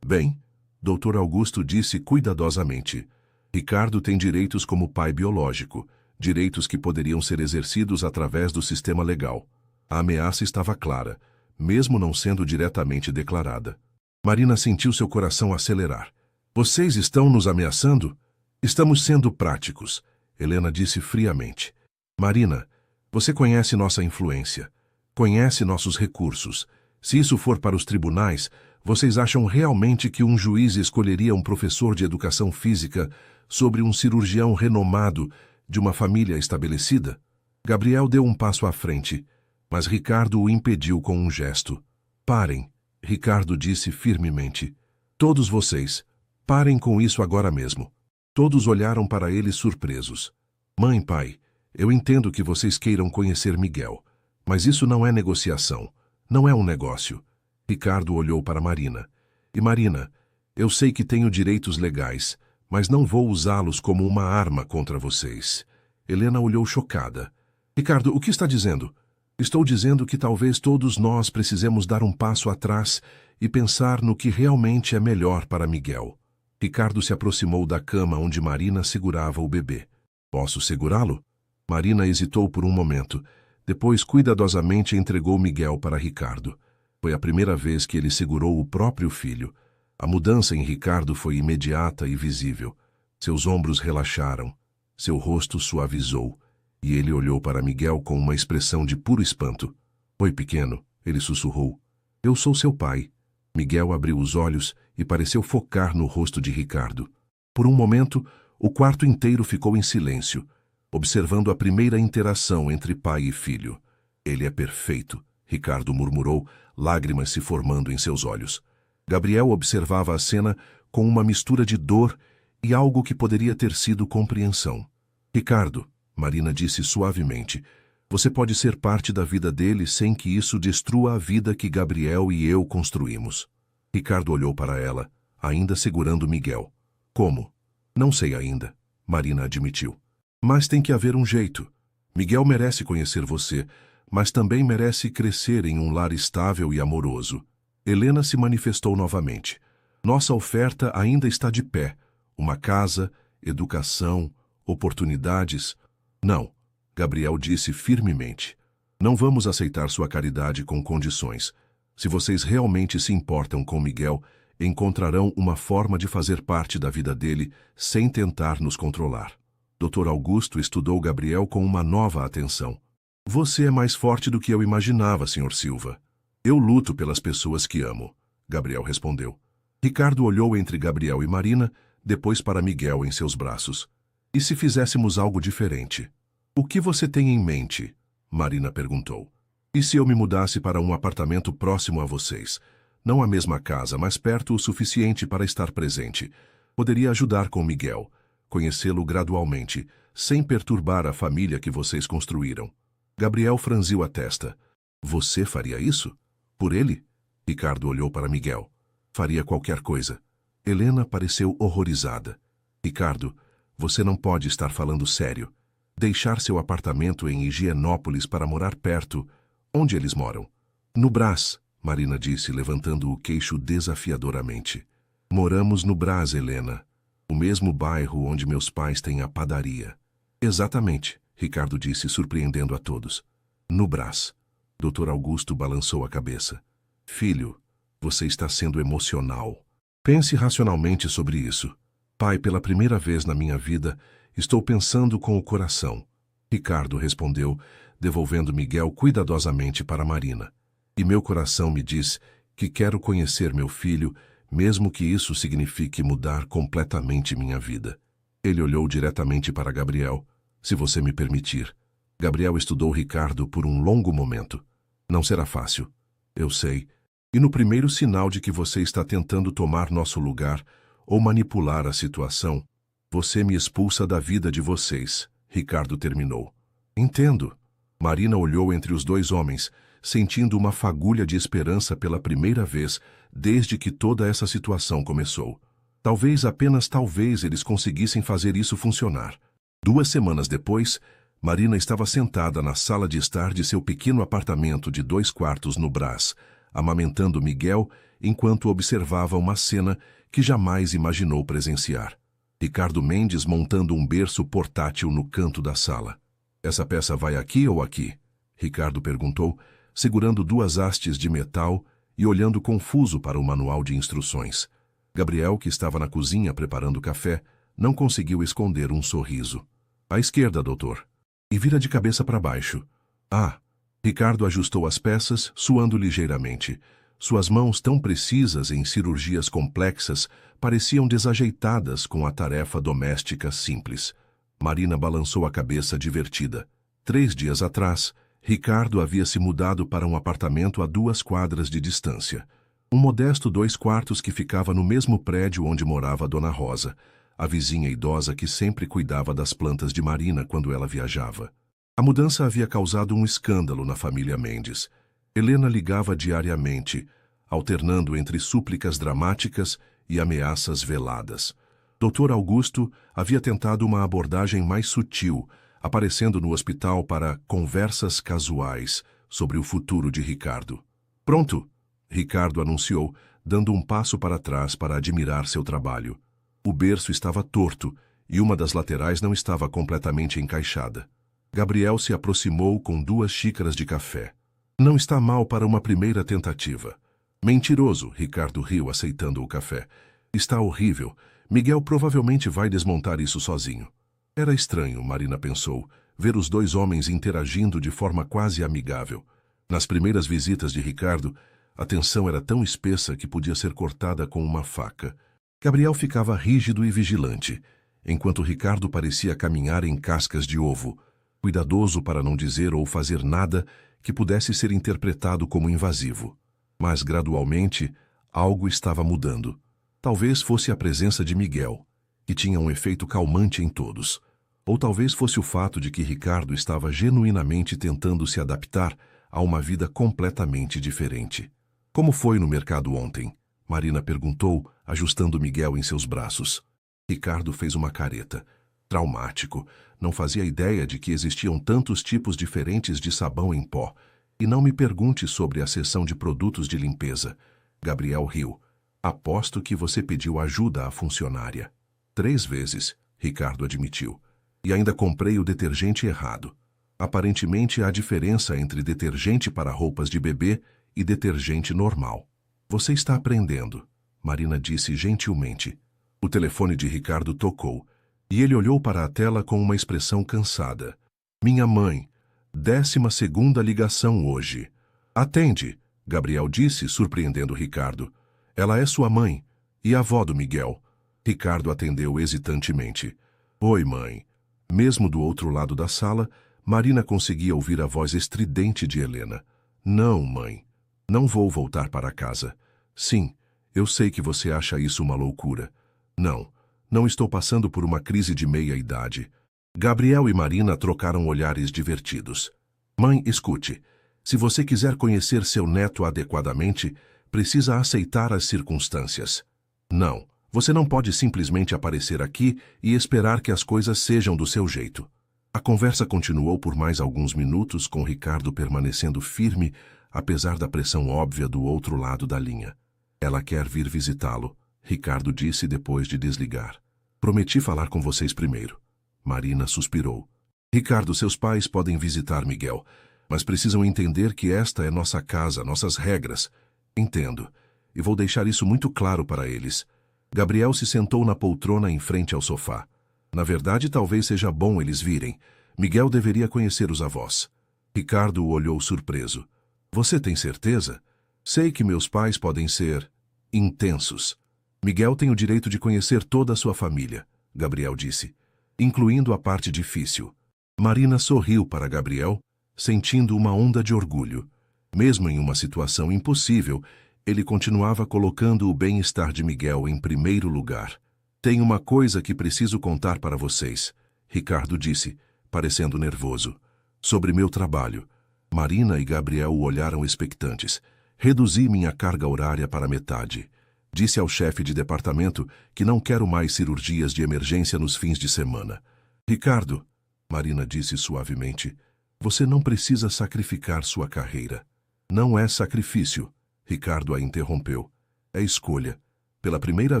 Bem, Dr. Augusto disse cuidadosamente. Ricardo tem direitos como pai biológico, direitos que poderiam ser exercidos através do sistema legal. A ameaça estava clara, mesmo não sendo diretamente declarada. Marina sentiu seu coração acelerar. Vocês estão nos ameaçando? Estamos sendo práticos, Helena disse friamente. Marina, você conhece nossa influência, conhece nossos recursos. Se isso for para os tribunais, vocês acham realmente que um juiz escolheria um professor de educação física sobre um cirurgião renomado de uma família estabelecida? Gabriel deu um passo à frente, mas Ricardo o impediu com um gesto. Parem, Ricardo disse firmemente. Todos vocês, parem com isso agora mesmo. Todos olharam para ele surpresos. Mãe, pai, eu entendo que vocês queiram conhecer Miguel, mas isso não é negociação, não é um negócio. Ricardo olhou para Marina. E Marina, eu sei que tenho direitos legais, mas não vou usá-los como uma arma contra vocês. Helena olhou chocada. Ricardo, o que está dizendo? Estou dizendo que talvez todos nós precisemos dar um passo atrás e pensar no que realmente é melhor para Miguel. Ricardo se aproximou da cama onde Marina segurava o bebê. Posso segurá-lo? Marina hesitou por um momento. Depois, cuidadosamente, entregou Miguel para Ricardo. Foi a primeira vez que ele segurou o próprio filho. A mudança em Ricardo foi imediata e visível. Seus ombros relaxaram, seu rosto suavizou, e ele olhou para Miguel com uma expressão de puro espanto. Oi, pequeno, ele sussurrou. Eu sou seu pai. Miguel abriu os olhos e pareceu focar no rosto de Ricardo. Por um momento, o quarto inteiro ficou em silêncio, observando a primeira interação entre pai e filho. Ele é perfeito, Ricardo murmurou, lágrimas se formando em seus olhos. Gabriel observava a cena com uma mistura de dor e algo que poderia ter sido compreensão. Ricardo, Marina disse suavemente, você pode ser parte da vida dele sem que isso destrua a vida que Gabriel e eu construímos. Ricardo olhou para ela, ainda segurando Miguel. Como? Não sei ainda, Marina admitiu. Mas tem que haver um jeito. Miguel merece conhecer você, mas também merece crescer em um lar estável e amoroso. Helena se manifestou novamente. Nossa oferta ainda está de pé. Uma casa, educação, oportunidades. Não, Gabriel disse firmemente. Não vamos aceitar sua caridade com condições. Se vocês realmente se importam com Miguel, encontrarão uma forma de fazer parte da vida dele sem tentar nos controlar. Dr. Augusto estudou Gabriel com uma nova atenção. Você é mais forte do que eu imaginava, Sr. Silva. Eu luto pelas pessoas que amo, Gabriel respondeu. Ricardo olhou entre Gabriel e Marina, depois para Miguel em seus braços. E se fizéssemos algo diferente? O que você tem em mente? Marina perguntou. E se eu me mudasse para um apartamento próximo a vocês? Não a mesma casa, mas perto o suficiente para estar presente. Poderia ajudar com Miguel, conhecê-lo gradualmente, sem perturbar a família que vocês construíram. Gabriel franziu a testa. Você faria isso? Por ele? Ricardo olhou para Miguel. Faria qualquer coisa. Helena pareceu horrorizada. Ricardo, você não pode estar falando sério. Deixar seu apartamento em Higienópolis para morar perto. Onde eles moram? No Brás, Marina disse, levantando o queixo desafiadoramente. Moramos no Brás, Helena. O mesmo bairro onde meus pais têm a padaria. Exatamente, Ricardo disse, surpreendendo a todos. No Brás. Dr. Augusto balançou a cabeça. Filho, você está sendo emocional. Pense racionalmente sobre isso. Pai, pela primeira vez na minha vida, estou pensando com o coração. Ricardo respondeu, devolvendo Miguel cuidadosamente para Marina. E meu coração me diz que quero conhecer meu filho, mesmo que isso signifique mudar completamente minha vida. Ele olhou diretamente para Gabriel. Se você me permitir. Gabriel estudou Ricardo por um longo momento. Não será fácil. Eu sei. E no primeiro sinal de que você está tentando tomar nosso lugar ou manipular a situação, você me expulsa da vida de vocês, Ricardo terminou. Entendo. Marina olhou entre os dois homens, sentindo uma fagulha de esperança pela primeira vez desde que toda essa situação começou. Talvez, apenas talvez, eles conseguissem fazer isso funcionar. 2 semanas depois, Marina estava sentada na sala de estar de seu pequeno apartamento de 2 quartos no Brás, amamentando Miguel enquanto observava uma cena que jamais imaginou presenciar. Ricardo Mendes montando um berço portátil no canto da sala. Essa peça vai aqui ou aqui? Ricardo perguntou, segurando 2 hastes de metal e olhando confuso para o manual de instruções. Gabriel, que estava na cozinha preparando café, não conseguiu esconder um sorriso. À esquerda, doutor. E vira de cabeça para baixo. Ah! Ricardo ajustou as peças, suando ligeiramente. Suas mãos, tão precisas em cirurgias complexas, pareciam desajeitadas com a tarefa doméstica simples. Marina balançou a cabeça divertida. 3 dias atrás, Ricardo havia se mudado para um apartamento a 2 quadras de distância. Um modesto 2 quartos que ficava no mesmo prédio onde morava a Dona Rosa, a vizinha idosa que sempre cuidava das plantas de Marina quando ela viajava. A mudança havia causado um escândalo na família Mendes. Helena ligava diariamente, alternando entre súplicas dramáticas e ameaças veladas. Dr. Augusto havia tentado uma abordagem mais sutil, aparecendo no hospital para conversas casuais sobre o futuro de Ricardo. Pronto, Ricardo anunciou, dando um passo para trás para admirar seu trabalho. O berço estava torto e uma das laterais não estava completamente encaixada. Gabriel se aproximou com 2 xícaras de café. Não está mal para uma primeira tentativa. Mentiroso, Ricardo riu aceitando o café. Está horrível. Miguel provavelmente vai desmontar isso sozinho. Era estranho, Marina pensou, ver os 2 homens interagindo de forma quase amigável. Nas primeiras visitas de Ricardo, a tensão era tão espessa que podia ser cortada com uma faca. Gabriel ficava rígido e vigilante, enquanto Ricardo parecia caminhar em cascas de ovo, cuidadoso para não dizer ou fazer nada que pudesse ser interpretado como invasivo. Mas, gradualmente, algo estava mudando. Talvez fosse a presença de Miguel, que tinha um efeito calmante em todos. Ou talvez fosse o fato de que Ricardo estava genuinamente tentando se adaptar a uma vida completamente diferente. Como foi no mercado ontem? Marina perguntou, ajustando Miguel em seus braços. Ricardo fez uma careta. Traumático. Não fazia ideia de que existiam tantos tipos diferentes de sabão em pó. E não me pergunte sobre a seção de produtos de limpeza. Gabriel riu. Aposto que você pediu ajuda à funcionária. 3 vezes, Ricardo admitiu. E ainda comprei o detergente errado. Aparentemente há diferença entre detergente para roupas de bebê e detergente normal. Você está aprendendo, Marina disse gentilmente. O telefone de Ricardo tocou, e ele olhou para a tela com uma expressão cansada. Minha mãe, 12ª ligação hoje. Atende, Gabriel disse, surpreendendo Ricardo. Ela é sua mãe e avó do Miguel. Ricardo atendeu hesitantemente. Oi, mãe. Mesmo do outro lado da sala, Marina conseguia ouvir a voz estridente de Helena. Não, mãe. Não vou voltar para casa. Sim, eu sei que você acha isso uma loucura. Não estou passando por uma crise de meia-idade. Gabriel e Marina trocaram olhares divertidos. Mãe, escute. Se você quiser conhecer seu neto adequadamente, precisa aceitar as circunstâncias. Não, você não pode simplesmente aparecer aqui e esperar que as coisas sejam do seu jeito. A conversa continuou por mais alguns minutos, com Ricardo permanecendo firme, apesar da pressão óbvia do outro lado da linha. Ela quer vir visitá-lo, Ricardo disse depois de desligar. Prometi falar com vocês primeiro. Marina suspirou. Ricardo, seus pais podem visitar Miguel, mas precisam entender que esta é nossa casa, nossas regras. Entendo, e vou deixar isso muito claro para eles. Gabriel se sentou na poltrona em frente ao sofá. Na verdade, talvez seja bom eles virem. Miguel deveria conhecer os avós. Ricardo o olhou surpreso. Você tem certeza? Sei que meus pais podem ser intensos. Miguel tem o direito de conhecer toda a sua família, Gabriel disse, incluindo a parte difícil. Marina sorriu para Gabriel, sentindo uma onda de orgulho. Mesmo em uma situação impossível, ele continuava colocando o bem-estar de Miguel em primeiro lugar. Tenho uma coisa que preciso contar para vocês, Ricardo disse, parecendo nervoso. Sobre meu trabalho. Marina e Gabriel o olharam expectantes. Reduzi minha carga horária para metade. Disse ao chefe de departamento que não quero mais cirurgias de emergência nos fins de semana. Ricardo, Marina disse suavemente, você não precisa sacrificar sua carreira. Não é sacrifício, Ricardo a interrompeu. É escolha. Pela primeira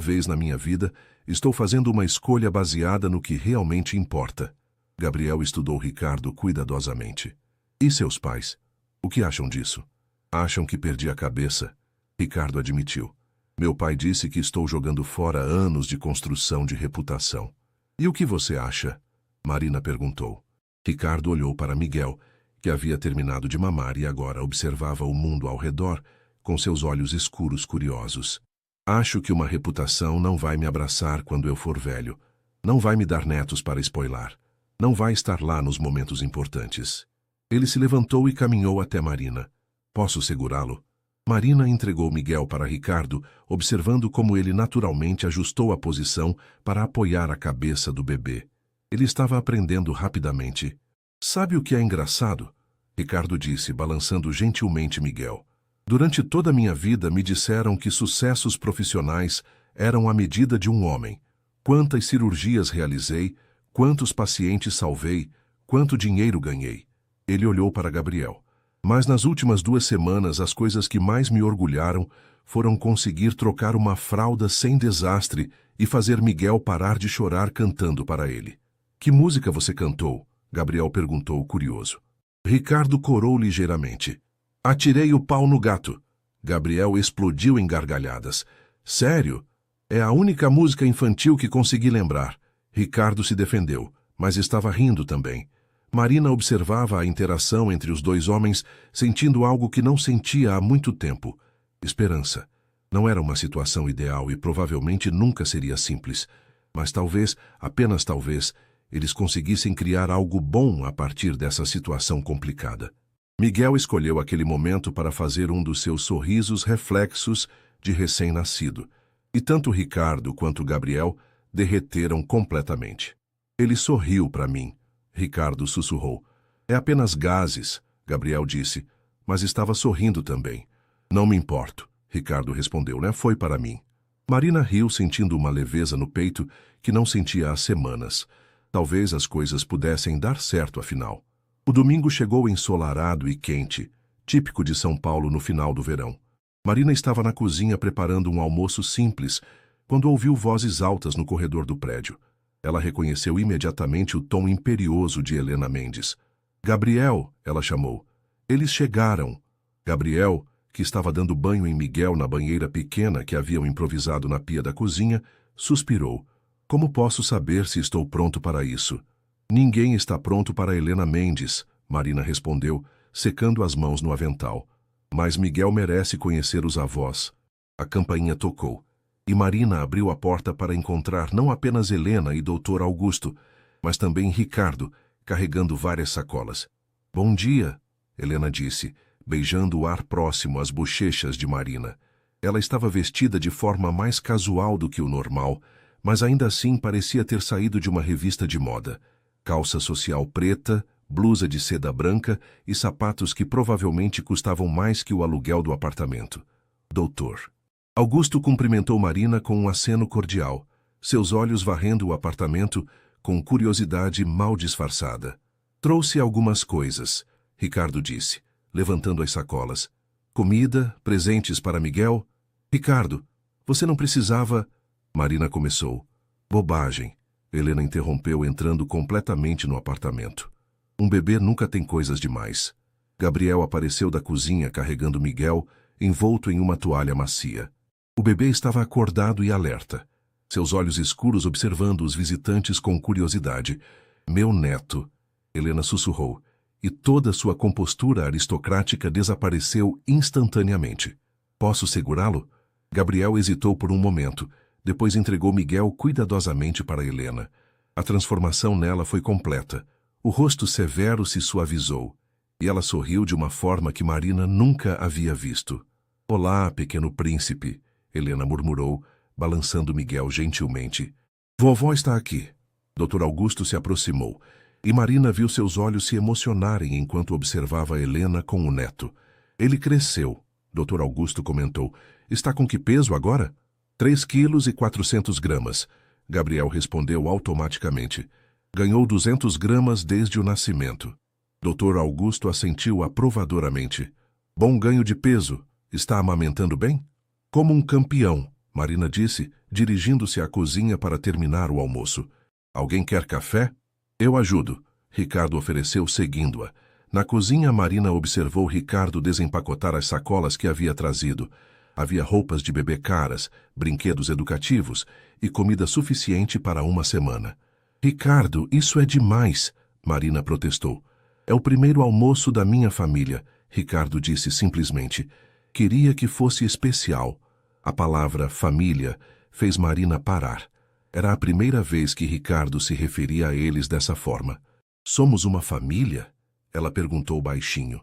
vez na minha vida, estou fazendo uma escolha baseada no que realmente importa. Gabriel estudou Ricardo cuidadosamente. E seus pais? O que acham disso? Acham que perdi a cabeça, Ricardo admitiu. Meu pai disse que estou jogando fora anos de construção de reputação. E o que você acha? Marina perguntou. Ricardo olhou para Miguel, que havia terminado de mamar e agora observava o mundo ao redor com seus olhos escuros curiosos. Acho que uma reputação não vai me abraçar quando eu for velho. Não vai me dar netos para espoilar. Não vai estar lá nos momentos importantes. Ele se levantou e caminhou até Marina. Posso segurá-lo? Marina entregou Miguel para Ricardo, observando como ele naturalmente ajustou a posição para apoiar a cabeça do bebê. Ele estava aprendendo rapidamente. Sabe o que é engraçado? Ricardo disse, balançando gentilmente Miguel. Durante toda a minha vida me disseram que sucessos profissionais eram a medida de um homem. Quantas cirurgias realizei, quantos pacientes salvei, quanto dinheiro ganhei. Ele olhou para Gabriel. Mas nas últimas 2 semanas as coisas que mais me orgulharam foram conseguir trocar uma fralda sem desastre e fazer Miguel parar de chorar cantando para ele. Que música você cantou? Gabriel perguntou curioso. Ricardo corou ligeiramente. Atirei o pau no gato. Gabriel explodiu em gargalhadas. Sério? É a única música infantil que consegui lembrar. Ricardo se defendeu, mas estava rindo também. Marina observava a interação entre os 2 homens, sentindo algo que não sentia há muito tempo. Esperança. Não era uma situação ideal e provavelmente nunca seria simples. Mas talvez, apenas talvez, eles conseguissem criar algo bom a partir dessa situação complicada. Miguel escolheu aquele momento para fazer um dos seus sorrisos reflexos de recém-nascido. E tanto Ricardo quanto Gabriel derreteram completamente. Ele sorriu para mim. Ricardo sussurrou. É apenas gases, Gabriel disse, mas estava sorrindo também. Não me importo, Ricardo respondeu, né? Foi para mim. Marina riu, sentindo uma leveza no peito que não sentia há semanas. Talvez as coisas pudessem dar certo afinal. O domingo chegou ensolarado e quente, típico de São Paulo no final do verão. Marina estava na cozinha preparando um almoço simples, quando ouviu vozes altas no corredor do prédio. Ela reconheceu imediatamente o tom imperioso de Helena Mendes. Gabriel, ela chamou. Eles chegaram. Gabriel, que estava dando banho em Miguel na banheira pequena que haviam improvisado na pia da cozinha, suspirou. Como posso saber se estou pronto para isso? Ninguém está pronto para Helena Mendes, Marina respondeu, secando as mãos no avental. Mas Miguel merece conhecer os avós. A campainha tocou, e Marina abriu a porta para encontrar não apenas Helena e Dr. Augusto, mas também Ricardo, carregando várias sacolas. Bom dia, Helena disse, beijando o ar próximo às bochechas de Marina. Ela estava vestida de forma mais casual do que o normal, mas ainda assim parecia ter saído de uma revista de moda. Calça social preta, blusa de seda branca e sapatos que provavelmente custavam mais que o aluguel do apartamento. Doutor. Augusto cumprimentou Marina com um aceno cordial, seus olhos varrendo o apartamento com curiosidade mal disfarçada. Trouxe algumas coisas, Ricardo disse, levantando as sacolas. Comida, presentes para Miguel. Ricardo, você não precisava... Marina começou. Bobagem. Helena interrompeu entrando completamente no apartamento. Um bebê nunca tem coisas demais. Gabriel apareceu da cozinha carregando Miguel, envolto em uma toalha macia. O bebê estava acordado e alerta, seus olhos escuros observando os visitantes com curiosidade. Meu neto, Helena sussurrou, e toda sua compostura aristocrática desapareceu instantaneamente. Posso segurá-lo? Gabriel hesitou por um momento, depois entregou Miguel cuidadosamente para Helena. A transformação nela foi completa. O rosto severo se suavizou, e ela sorriu de uma forma que Marina nunca havia visto. Olá, pequeno príncipe, Helena murmurou, balançando Miguel gentilmente. Vovó está aqui. Dr. Augusto se aproximou, e Marina viu seus olhos se emocionarem enquanto observava Helena com o neto. Ele cresceu, Dr. Augusto comentou. Está com que peso agora? 3,4 kg. Gabriel respondeu automaticamente. Ganhou 200 gramas desde o nascimento. Dr. Augusto assentiu aprovadoramente. Bom ganho de peso. Está amamentando bem? Como um campeão, Marina disse, dirigindo-se à cozinha para terminar o almoço. Alguém quer café? Eu ajudo. Ricardo ofereceu, seguindo-a. Na cozinha, Marina observou Ricardo desempacotar as sacolas que havia trazido. Havia roupas de bebê caras, brinquedos educativos e comida suficiente para uma semana. Ricardo, isso é demais, Marina protestou. É o primeiro almoço da minha família, Ricardo disse simplesmente. Queria que fosse especial. A palavra família fez Marina parar. Era a primeira vez que Ricardo se referia a eles dessa forma. Somos uma família? Ela perguntou baixinho.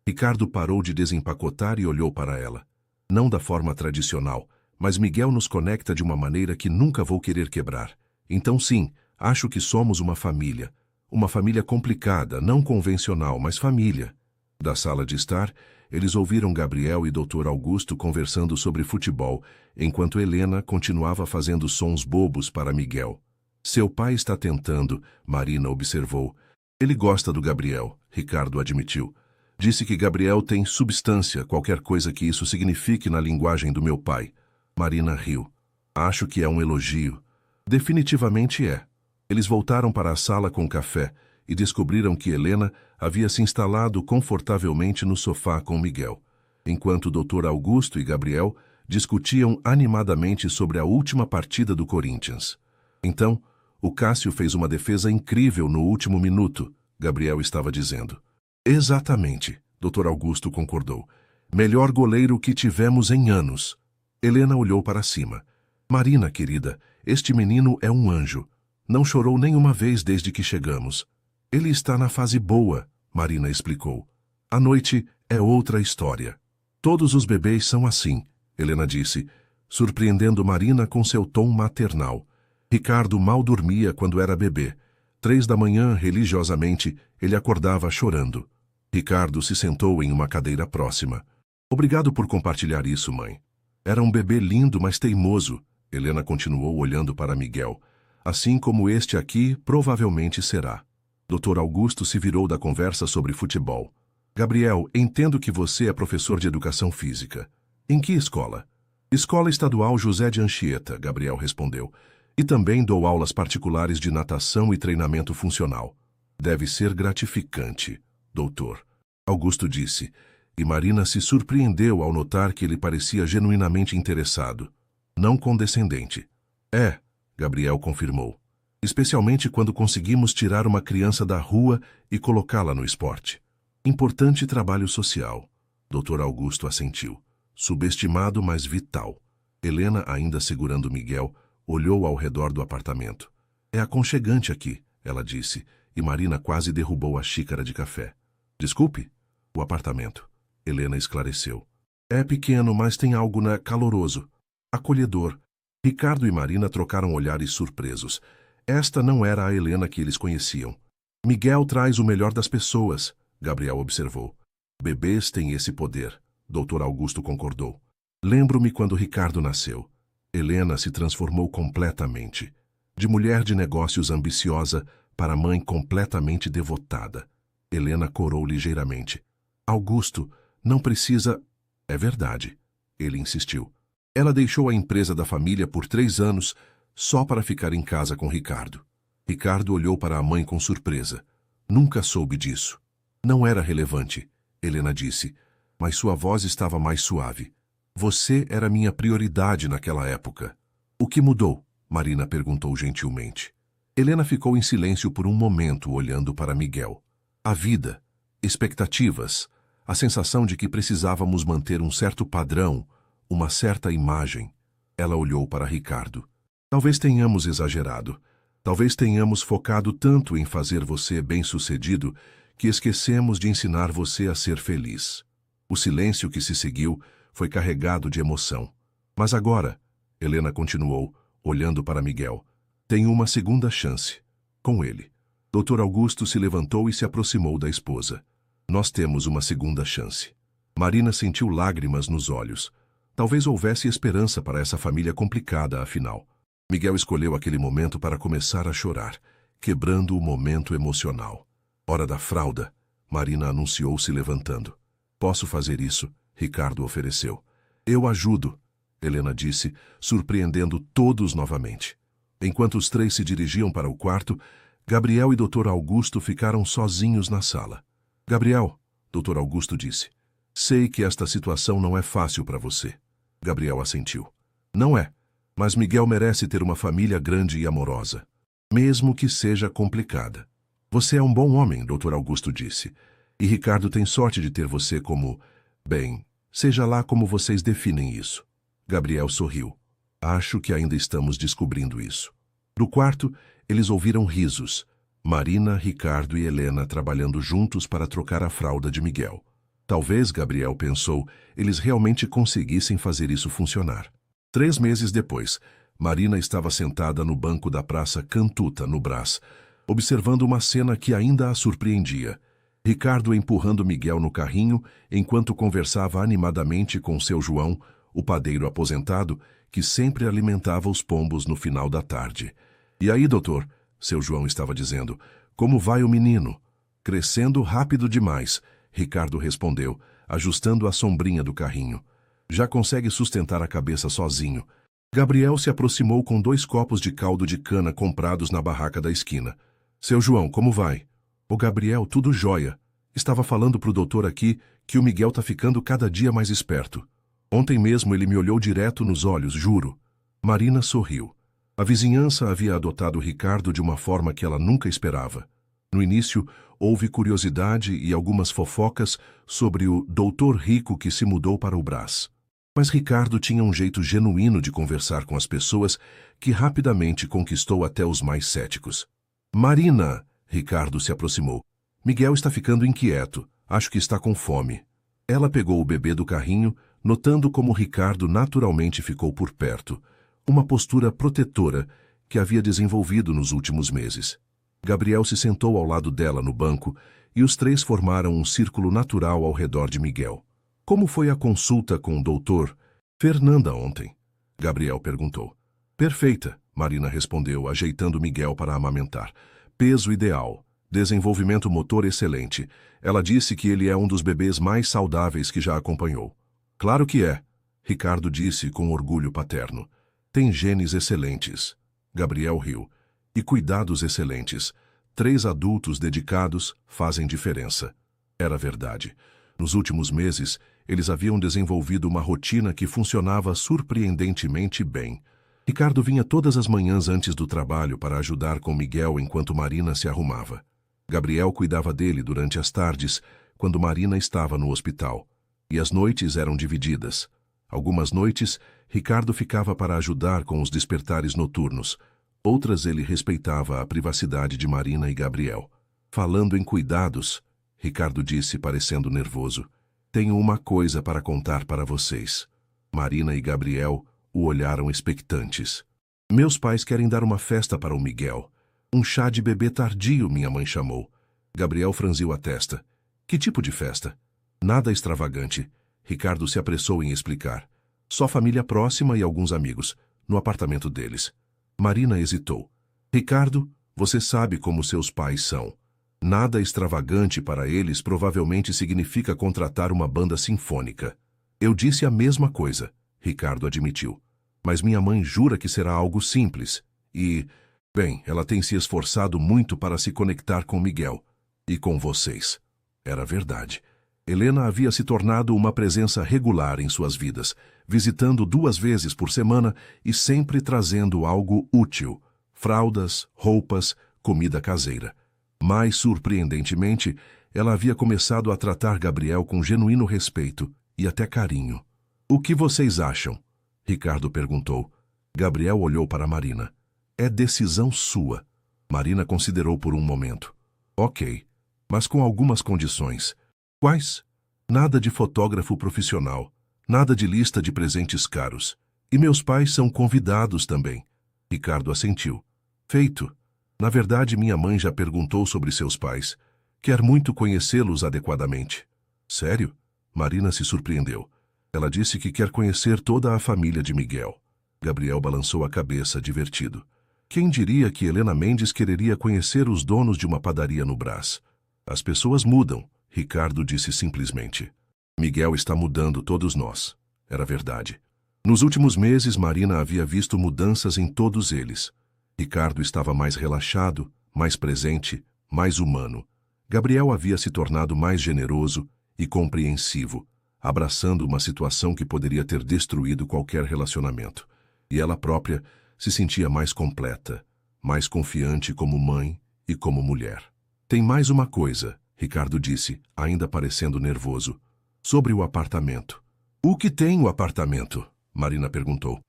Ricardo parou de desempacotar e olhou para ela. Não da forma tradicional, mas Miguel nos conecta de uma maneira que nunca vou querer quebrar. Então sim, acho que somos uma família. Uma família complicada, não convencional, mas família. Da sala de estar, eles ouviram Gabriel e Dr. Augusto conversando sobre futebol, enquanto Helena continuava fazendo sons bobos para Miguel. Seu pai está tentando, Marina observou. Ele gosta do Gabriel, Ricardo admitiu. Disse que Gabriel tem substância, qualquer coisa que isso signifique na linguagem do meu pai. Marina riu. Acho que é um elogio. Definitivamente é. Eles voltaram para a sala com café e descobriram que Helena havia se instalado confortavelmente no sofá com Miguel, enquanto Dr. Augusto e Gabriel discutiam animadamente sobre a última partida do Corinthians. Então, o Cássio fez uma defesa incrível no último minuto, Gabriel estava dizendo. Exatamente, Dr. Augusto concordou. Melhor goleiro que tivemos em anos. Helena olhou para cima. Marina, querida, este menino é um anjo. Não chorou nenhuma vez desde que chegamos. Ele está na fase boa, Marina explicou. À noite é outra história. Todos os bebês são assim, Helena disse, surpreendendo Marina com seu tom maternal. Ricardo mal dormia quando era bebê. 3 da manhã, religiosamente, ele acordava chorando. Ricardo se sentou em uma cadeira próxima. Obrigado por compartilhar isso, mãe. Era um bebê lindo, mas teimoso. Helena continuou olhando para Miguel. Assim como este aqui provavelmente será. Dr. Augusto se virou da conversa sobre futebol. Gabriel, entendo que você é professor de educação física. Em que escola? Escola Estadual José de Anchieta, Gabriel respondeu. E também dou aulas particulares de natação e treinamento funcional. Deve ser gratificante, doutor. Augusto disse, e Marina se surpreendeu ao notar que ele parecia genuinamente interessado, não condescendente. É, Gabriel confirmou. Especialmente quando conseguimos tirar uma criança da rua e colocá-la no esporte. Importante trabalho social. Dr. Augusto assentiu. Subestimado, mas vital. Helena, ainda segurando Miguel, olhou ao redor do apartamento. É aconchegante aqui, ela disse, e Marina quase derrubou a xícara de café. Desculpe? O apartamento. Helena esclareceu. É pequeno, mas tem algo caloroso. Acolhedor. Ricardo e Marina trocaram olhares surpresos. Esta não era a Helena que eles conheciam. Miguel traz o melhor das pessoas, Gabriel observou. Bebês têm esse poder, Dr. Augusto concordou. Lembro-me quando Ricardo nasceu. Helena se transformou completamente. De mulher de negócios ambiciosa para mãe completamente devotada. Helena corou ligeiramente. Augusto, não precisa... É verdade, ele insistiu. Ela deixou a empresa da família por 3 anos só para ficar em casa com Ricardo. Ricardo olhou para a mãe com surpresa. Nunca soube disso. Não era relevante, Helena disse, mas sua voz estava mais suave. Você era minha prioridade naquela época. O que mudou? Marina perguntou gentilmente. Helena ficou em silêncio por um momento olhando para Miguel. A vida, expectativas, a sensação de que precisávamos manter um certo padrão, uma certa imagem. Ela olhou para Ricardo. Talvez tenhamos exagerado. Talvez tenhamos focado tanto em fazer você bem-sucedido que esquecemos de ensinar você a ser feliz. O silêncio que se seguiu foi carregado de emoção. Mas agora, Helena continuou, olhando para Miguel, tenho uma segunda chance. Com ele. Dr. Augusto se levantou e se aproximou da esposa. Nós temos uma segunda chance. Marina sentiu lágrimas nos olhos. Talvez houvesse esperança para essa família complicada, afinal. Miguel escolheu aquele momento para começar a chorar, quebrando o momento emocional. Hora da fralda, Marina anunciou se levantando. Posso fazer isso, Ricardo ofereceu. Eu ajudo, Helena disse, surpreendendo todos novamente. Enquanto os 3 se dirigiam para o quarto, Gabriel e Dr. Augusto ficaram sozinhos na sala. Gabriel, Dr. Augusto disse, sei que esta situação não é fácil para você. Gabriel assentiu. Não é. Mas Miguel merece ter uma família grande e amorosa, mesmo que seja complicada. Você é um bom homem, Dr. Augusto disse, e Ricardo tem sorte de ter você como... Bem, seja lá como vocês definem isso. Gabriel sorriu. Acho que ainda estamos descobrindo isso. Do quarto, eles ouviram risos. Marina, Ricardo e Helena trabalhando juntos para trocar a fralda de Miguel. Talvez, Gabriel pensou, eles realmente conseguissem fazer isso funcionar. 3 meses depois, Marina estava sentada no banco da Praça Cantuta, no Brás, observando uma cena que ainda a surpreendia. Ricardo empurrando Miguel no carrinho, enquanto conversava animadamente com seu João, o padeiro aposentado, que sempre alimentava os pombos no final da tarde. E aí, doutor? Seu João estava dizendo. Como vai o menino? Crescendo rápido demais, Ricardo respondeu, ajustando a sombrinha do carrinho. Já consegue sustentar a cabeça sozinho. Gabriel se aproximou com 2 copos de caldo de cana comprados na barraca da esquina. Seu João, como vai? O Gabriel, tudo jóia. Estava falando pro doutor aqui que o Miguel tá ficando cada dia mais esperto. Ontem mesmo ele me olhou direto nos olhos, juro. Marina sorriu. A vizinhança havia adotado Ricardo de uma forma que ela nunca esperava. No início, houve curiosidade e algumas fofocas sobre o doutor rico que se mudou para o Brás. Mas Ricardo tinha um jeito genuíno de conversar com as pessoas que rapidamente conquistou até os mais céticos. Marina, Ricardo se aproximou. Miguel está ficando inquieto. Acho que está com fome. Ela pegou o bebê do carrinho, notando como Ricardo naturalmente ficou por perto. Uma postura protetora que havia desenvolvido nos últimos meses. Gabriel se sentou ao lado dela no banco e os 3 formaram um círculo natural ao redor de Miguel. Como foi a consulta com o doutor Fernanda ontem? Gabriel perguntou. Perfeita, Marina respondeu, ajeitando Miguel para amamentar. Peso ideal. Desenvolvimento motor excelente. Ela disse que ele é um dos bebês mais saudáveis que já acompanhou. Claro que é. Ricardo disse com orgulho paterno. Tem genes excelentes. Gabriel riu. E cuidados excelentes. 3 adultos dedicados fazem diferença. Era verdade. Nos últimos meses, eles haviam desenvolvido uma rotina que funcionava surpreendentemente bem. Ricardo vinha todas as manhãs antes do trabalho para ajudar com Miguel enquanto Marina se arrumava. Gabriel cuidava dele durante as tardes, quando Marina estava no hospital. E as noites eram divididas. Algumas noites, Ricardo ficava para ajudar com os despertares noturnos. Outras ele respeitava a privacidade de Marina e Gabriel. Falando em cuidados, Ricardo disse, parecendo nervoso, tenho uma coisa para contar para vocês. Marina e Gabriel o olharam expectantes. Meus pais querem dar uma festa para o Miguel. Um chá de bebê tardio, minha mãe chamou. Gabriel franziu a testa. Que tipo de festa? Nada extravagante. Ricardo se apressou em explicar. Só família próxima e alguns amigos, no apartamento deles. Marina hesitou. Ricardo, você sabe como seus pais são. Nada extravagante para eles provavelmente significa contratar uma banda sinfônica. Eu disse a mesma coisa, Ricardo admitiu. Mas minha mãe jura que será algo simples. E, bem, ela tem se esforçado muito para se conectar com Miguel. E com vocês. Era verdade. Helena havia se tornado uma presença regular em suas vidas, visitando 2 vezes por semana e sempre trazendo algo útil. Fraldas, roupas, comida caseira. Mais surpreendentemente, ela havia começado a tratar Gabriel com genuíno respeito e até carinho. O que vocês acham? Ricardo perguntou. Gabriel olhou para Marina. É decisão sua. Marina considerou por um momento. Ok, mas com algumas condições. Quais? Nada de fotógrafo profissional, nada de lista de presentes caros. E meus pais são convidados também. Ricardo assentiu. Feito. Na verdade, minha mãe já perguntou sobre seus pais. Quer muito conhecê-los adequadamente. Sério? Marina se surpreendeu. Ela disse que quer conhecer toda a família de Miguel. Gabriel balançou a cabeça, divertido. Quem diria que Helena Mendes quereria conhecer os donos de uma padaria no Brás? As pessoas mudam, Ricardo disse simplesmente. Miguel está mudando todos nós. Era verdade. Nos últimos meses, Marina havia visto mudanças em todos eles. Ricardo estava mais relaxado, mais presente, mais humano. Gabriel havia se tornado mais generoso e compreensivo, abraçando uma situação que poderia ter destruído qualquer relacionamento. E ela própria se sentia mais completa, mais confiante como mãe e como mulher. Tem mais uma coisa, Ricardo disse, ainda parecendo nervoso. Sobre o apartamento. O que tem o apartamento? Marina perguntou.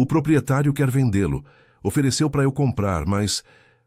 O proprietário quer vendê-lo. Ofereceu para eu comprar, mas...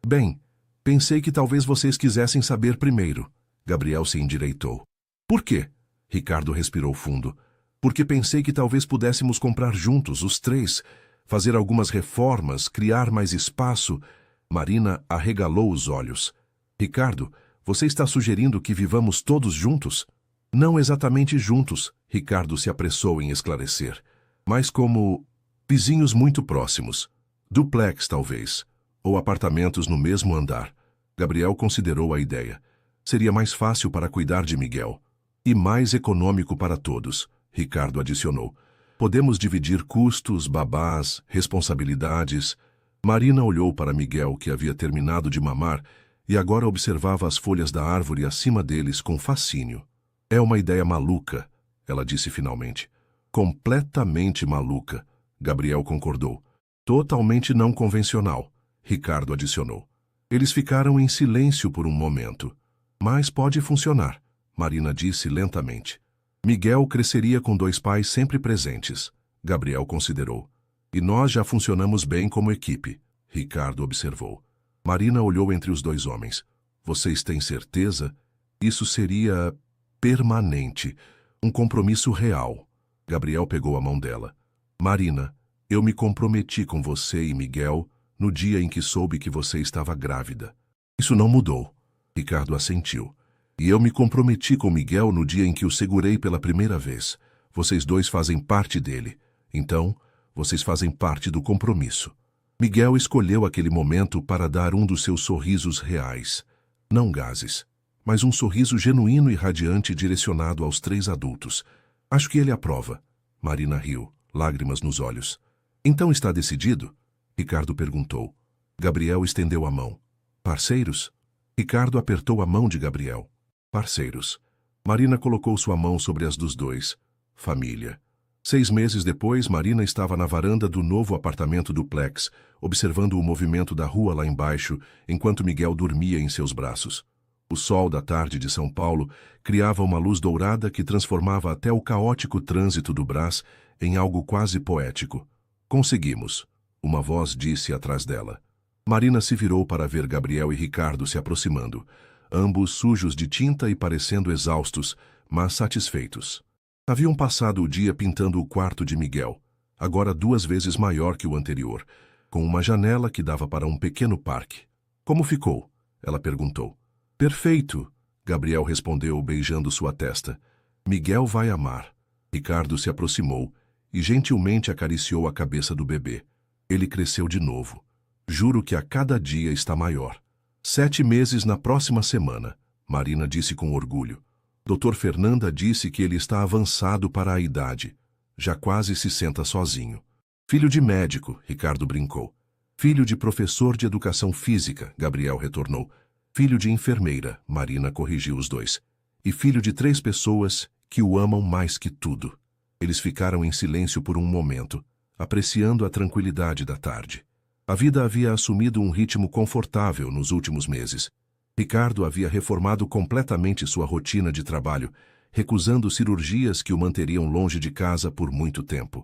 Bem, pensei que talvez vocês quisessem saber primeiro. Gabriel se endireitou. Por quê? Ricardo respirou fundo. Porque pensei que talvez pudéssemos comprar juntos, os 3, fazer algumas reformas, criar mais espaço. Marina arregalou os olhos. Ricardo, você está sugerindo que vivamos todos juntos? Não exatamente juntos, Ricardo se apressou em esclarecer. Mas como vizinhos muito próximos. Duplex, talvez. Ou apartamentos no mesmo andar. Gabriel considerou a ideia. Seria mais fácil para cuidar de Miguel. E mais econômico para todos, Ricardo adicionou. Podemos dividir custos, babás, responsabilidades. Marina olhou para Miguel, que havia terminado de mamar, e agora observava as folhas da árvore acima deles com fascínio. É uma ideia maluca, ela disse finalmente. Completamente maluca, Gabriel concordou. Totalmente não convencional, Ricardo adicionou. Eles ficaram em silêncio por um momento. Mas pode funcionar, Marina disse lentamente. Miguel cresceria com 2 pais sempre presentes, Gabriel considerou. E nós já funcionamos bem como equipe, Ricardo observou. Marina olhou entre os 2 homens. Vocês têm certeza? Isso seria permanente, um compromisso real. Gabriel pegou a mão dela. Marina, eu me comprometi com você e Miguel no dia em que soube que você estava grávida. Isso não mudou. Ricardo assentiu. E eu me comprometi com Miguel no dia em que o segurei pela primeira vez. Vocês 2 fazem parte dele. Então, vocês fazem parte do compromisso. Miguel escolheu aquele momento para dar um dos seus sorrisos reais. Não gases, mas um sorriso genuíno e radiante direcionado aos 3 adultos. Acho que ele aprova. Marina riu. lágrimas nos olhos. Então está decidido? Ricardo perguntou. Gabriel estendeu a mão. Parceiros? Ricardo apertou a mão de Gabriel. Parceiros. Marina colocou sua mão sobre as dos dois. Família. 6 meses depois, Marina estava na varanda do novo apartamento duplex, observando o movimento da rua lá embaixo, enquanto Miguel dormia em seus braços. O sol da tarde de São Paulo criava uma luz dourada que transformava até o caótico trânsito do Brás em algo quase poético. Conseguimos, uma voz disse atrás dela. Marina se virou para ver Gabriel e Ricardo se aproximando, ambos sujos de tinta e parecendo exaustos, mas satisfeitos. Haviam passado o dia pintando o quarto de Miguel, agora 2 vezes maior que o anterior, com uma janela que dava para um pequeno parque. Como ficou? Ela perguntou. Perfeito, Gabriel respondeu beijando sua testa. Miguel vai amar. Ricardo se aproximou e gentilmente acariciou a cabeça do bebê. Ele cresceu de novo. Juro que a cada dia está maior. 7 meses na próxima semana, Marina disse com orgulho. Dr. Fernanda disse que ele está avançado para a idade. Já quase se senta sozinho. Filho de médico, Ricardo brincou. Filho de professor de educação física, Gabriel retornou. Filho de enfermeira, Marina corrigiu os dois. E filho de 3 pessoas que o amam mais que tudo. Eles ficaram em silêncio por um momento, apreciando a tranquilidade da tarde. A vida havia assumido um ritmo confortável nos últimos meses. Ricardo havia reformado completamente sua rotina de trabalho, recusando cirurgias que o manteriam longe de casa por muito tempo.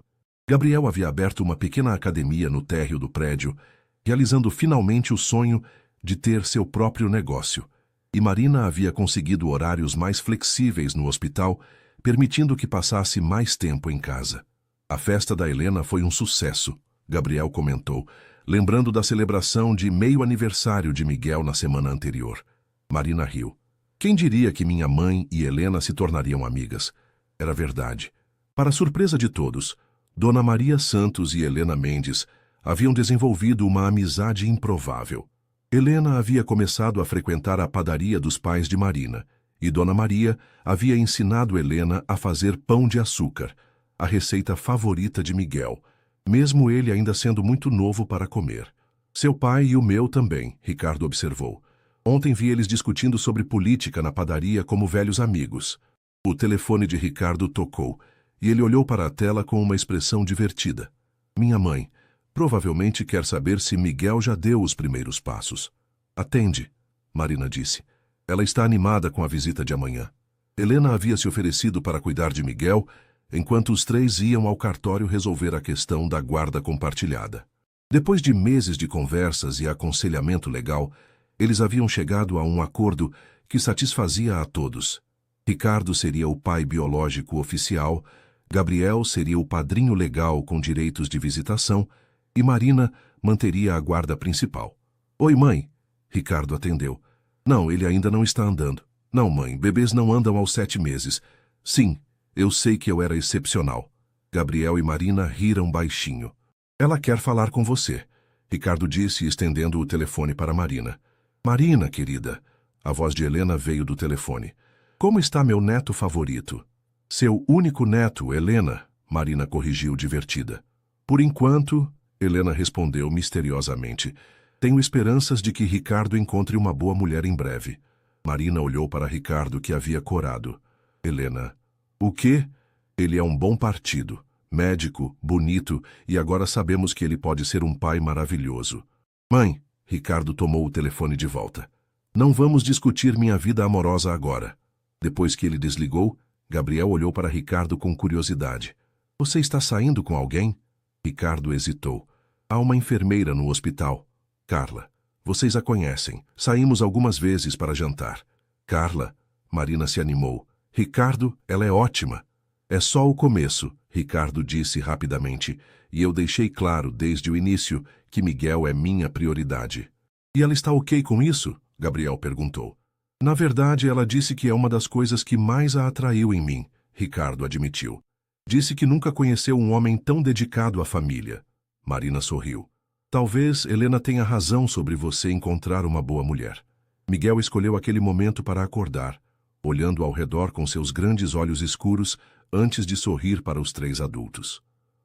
Gabriel havia aberto uma pequena academia no térreo do prédio, realizando finalmente o sonho de ter seu próprio negócio. E Marina havia conseguido horários mais flexíveis no hospital, permitindo que passasse mais tempo em casa. A festa da Helena foi um sucesso, Gabriel comentou, lembrando da celebração de meio aniversário de Miguel na semana anterior. Marina riu. Quem diria que minha mãe e Helena se tornariam amigas? Era verdade. Para surpresa de todos, Dona Maria Santos e Helena Mendes haviam desenvolvido uma amizade improvável. Helena havia começado a frequentar a padaria dos pais de Marina, e Dona Maria havia ensinado Helena a fazer pão de açúcar, a receita favorita de Miguel, mesmo ele ainda sendo muito novo para comer. Seu pai e o meu também, Ricardo observou. Ontem vi eles discutindo sobre política na padaria como velhos amigos. O telefone de Ricardo tocou, e ele olhou para a tela com uma expressão divertida. Minha mãe, provavelmente quer saber se Miguel já deu os primeiros passos. Atende, Marina disse. Ela está animada com a visita de amanhã. Helena havia se oferecido para cuidar de Miguel, enquanto os 3 iam ao cartório resolver a questão da guarda compartilhada. Depois de meses de conversas e aconselhamento legal, eles haviam chegado a um acordo que satisfazia a todos. Ricardo seria o pai biológico oficial, Gabriel seria o padrinho legal com direitos de visitação e Marina manteria a guarda principal. Oi, mãe. Ricardo atendeu. Não, ele ainda não está andando. Não, mãe, bebês não andam aos 7 meses. Sim, eu sei que eu era excepcional. Gabriel e Marina riram baixinho. Ela quer falar com você, Ricardo disse, estendendo o telefone para Marina. Marina, querida. A voz de Helena veio do telefone. Como está meu neto favorito? Seu único neto, Helena, Marina corrigiu divertida. Por enquanto, Helena respondeu misteriosamente. Tenho esperanças de que Ricardo encontre uma boa mulher em breve. Marina olhou para Ricardo, que havia corado. Helena. O quê? Ele é um bom partido, médico, bonito, e agora sabemos que ele pode ser um pai maravilhoso. Mãe, Ricardo tomou o telefone de volta. Não vamos discutir minha vida amorosa agora. Depois que ele desligou, Gabriel olhou para Ricardo com curiosidade. Você está saindo com alguém? Ricardo hesitou. Há uma enfermeira no hospital. Carla. Vocês a conhecem. Saímos algumas vezes para jantar. Carla. Marina se animou. Ricardo, ela é ótima. É só o começo, Ricardo disse rapidamente, e eu deixei claro desde o início que Miguel é minha prioridade. E ela está ok com isso? Gabriel perguntou. Na verdade, ela disse que é uma das coisas que mais a atraiu em mim, Ricardo admitiu. Disse que nunca conheceu um homem tão dedicado à família. Marina sorriu. Talvez Helena tenha razão sobre você encontrar uma boa mulher. Miguel escolheu aquele momento para acordar, olhando ao redor com seus grandes olhos escuros antes de sorrir para os 3 adultos.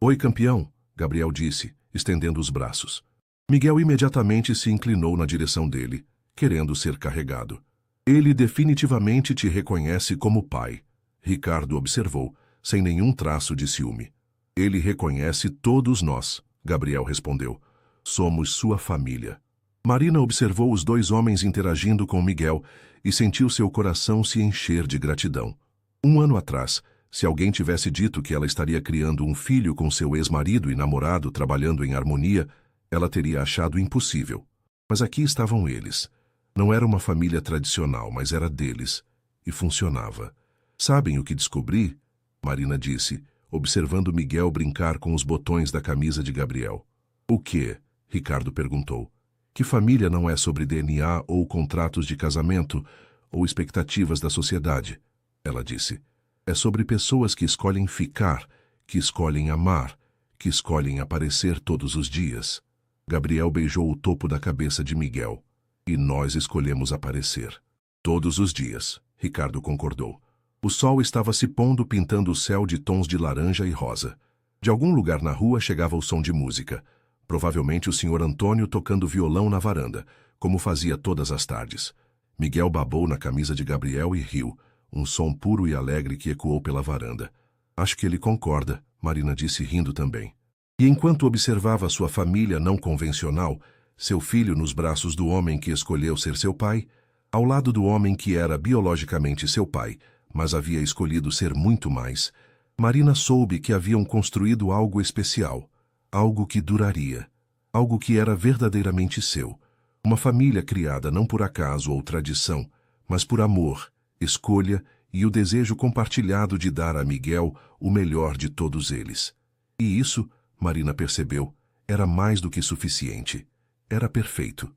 Oi, campeão, Gabriel disse, estendendo os braços. Miguel imediatamente se inclinou na direção dele, querendo ser carregado. Ele definitivamente te reconhece como pai, Ricardo observou, sem nenhum traço de ciúme. Ele reconhece todos nós, Gabriel respondeu. Somos sua família. Marina observou os dois homens interagindo com Miguel e sentiu seu coração se encher de gratidão. 1 ano atrás, se alguém tivesse dito que ela estaria criando um filho com seu ex-marido e namorado trabalhando em harmonia, ela teria achado impossível. Mas aqui estavam eles. Não era uma família tradicional, mas era deles. E funcionava. Sabem o que descobri? Marina disse, observando Miguel brincar com os botões da camisa de Gabriel. O quê? Ricardo perguntou. Que família não é sobre DNA ou contratos de casamento ou expectativas da sociedade? Ela disse. É sobre pessoas que escolhem ficar, que escolhem amar, que escolhem aparecer todos os dias. Gabriel beijou o topo da cabeça de Miguel. E nós escolhemos aparecer. Todos os dias, Ricardo concordou. O sol estava se pondo, pintando o céu de tons de laranja e rosa. De algum lugar na rua chegava o som de música. Provavelmente o Sr. Antônio tocando violão na varanda, como fazia todas as tardes. Miguel babou na camisa de Gabriel e riu, um som puro e alegre que ecoou pela varanda. Acho que ele concorda, Marina disse rindo também. E enquanto observava sua família não convencional, seu filho nos braços do homem que escolheu ser seu pai, ao lado do homem que era biologicamente seu pai, mas havia escolhido ser muito mais, Marina soube que haviam construído algo especial, algo que duraria, algo que era verdadeiramente seu. Uma família criada não por acaso ou tradição, mas por amor, escolha e o desejo compartilhado de dar a Miguel o melhor de todos eles. E isso, Marina percebeu, era mais do que suficiente. Era perfeito.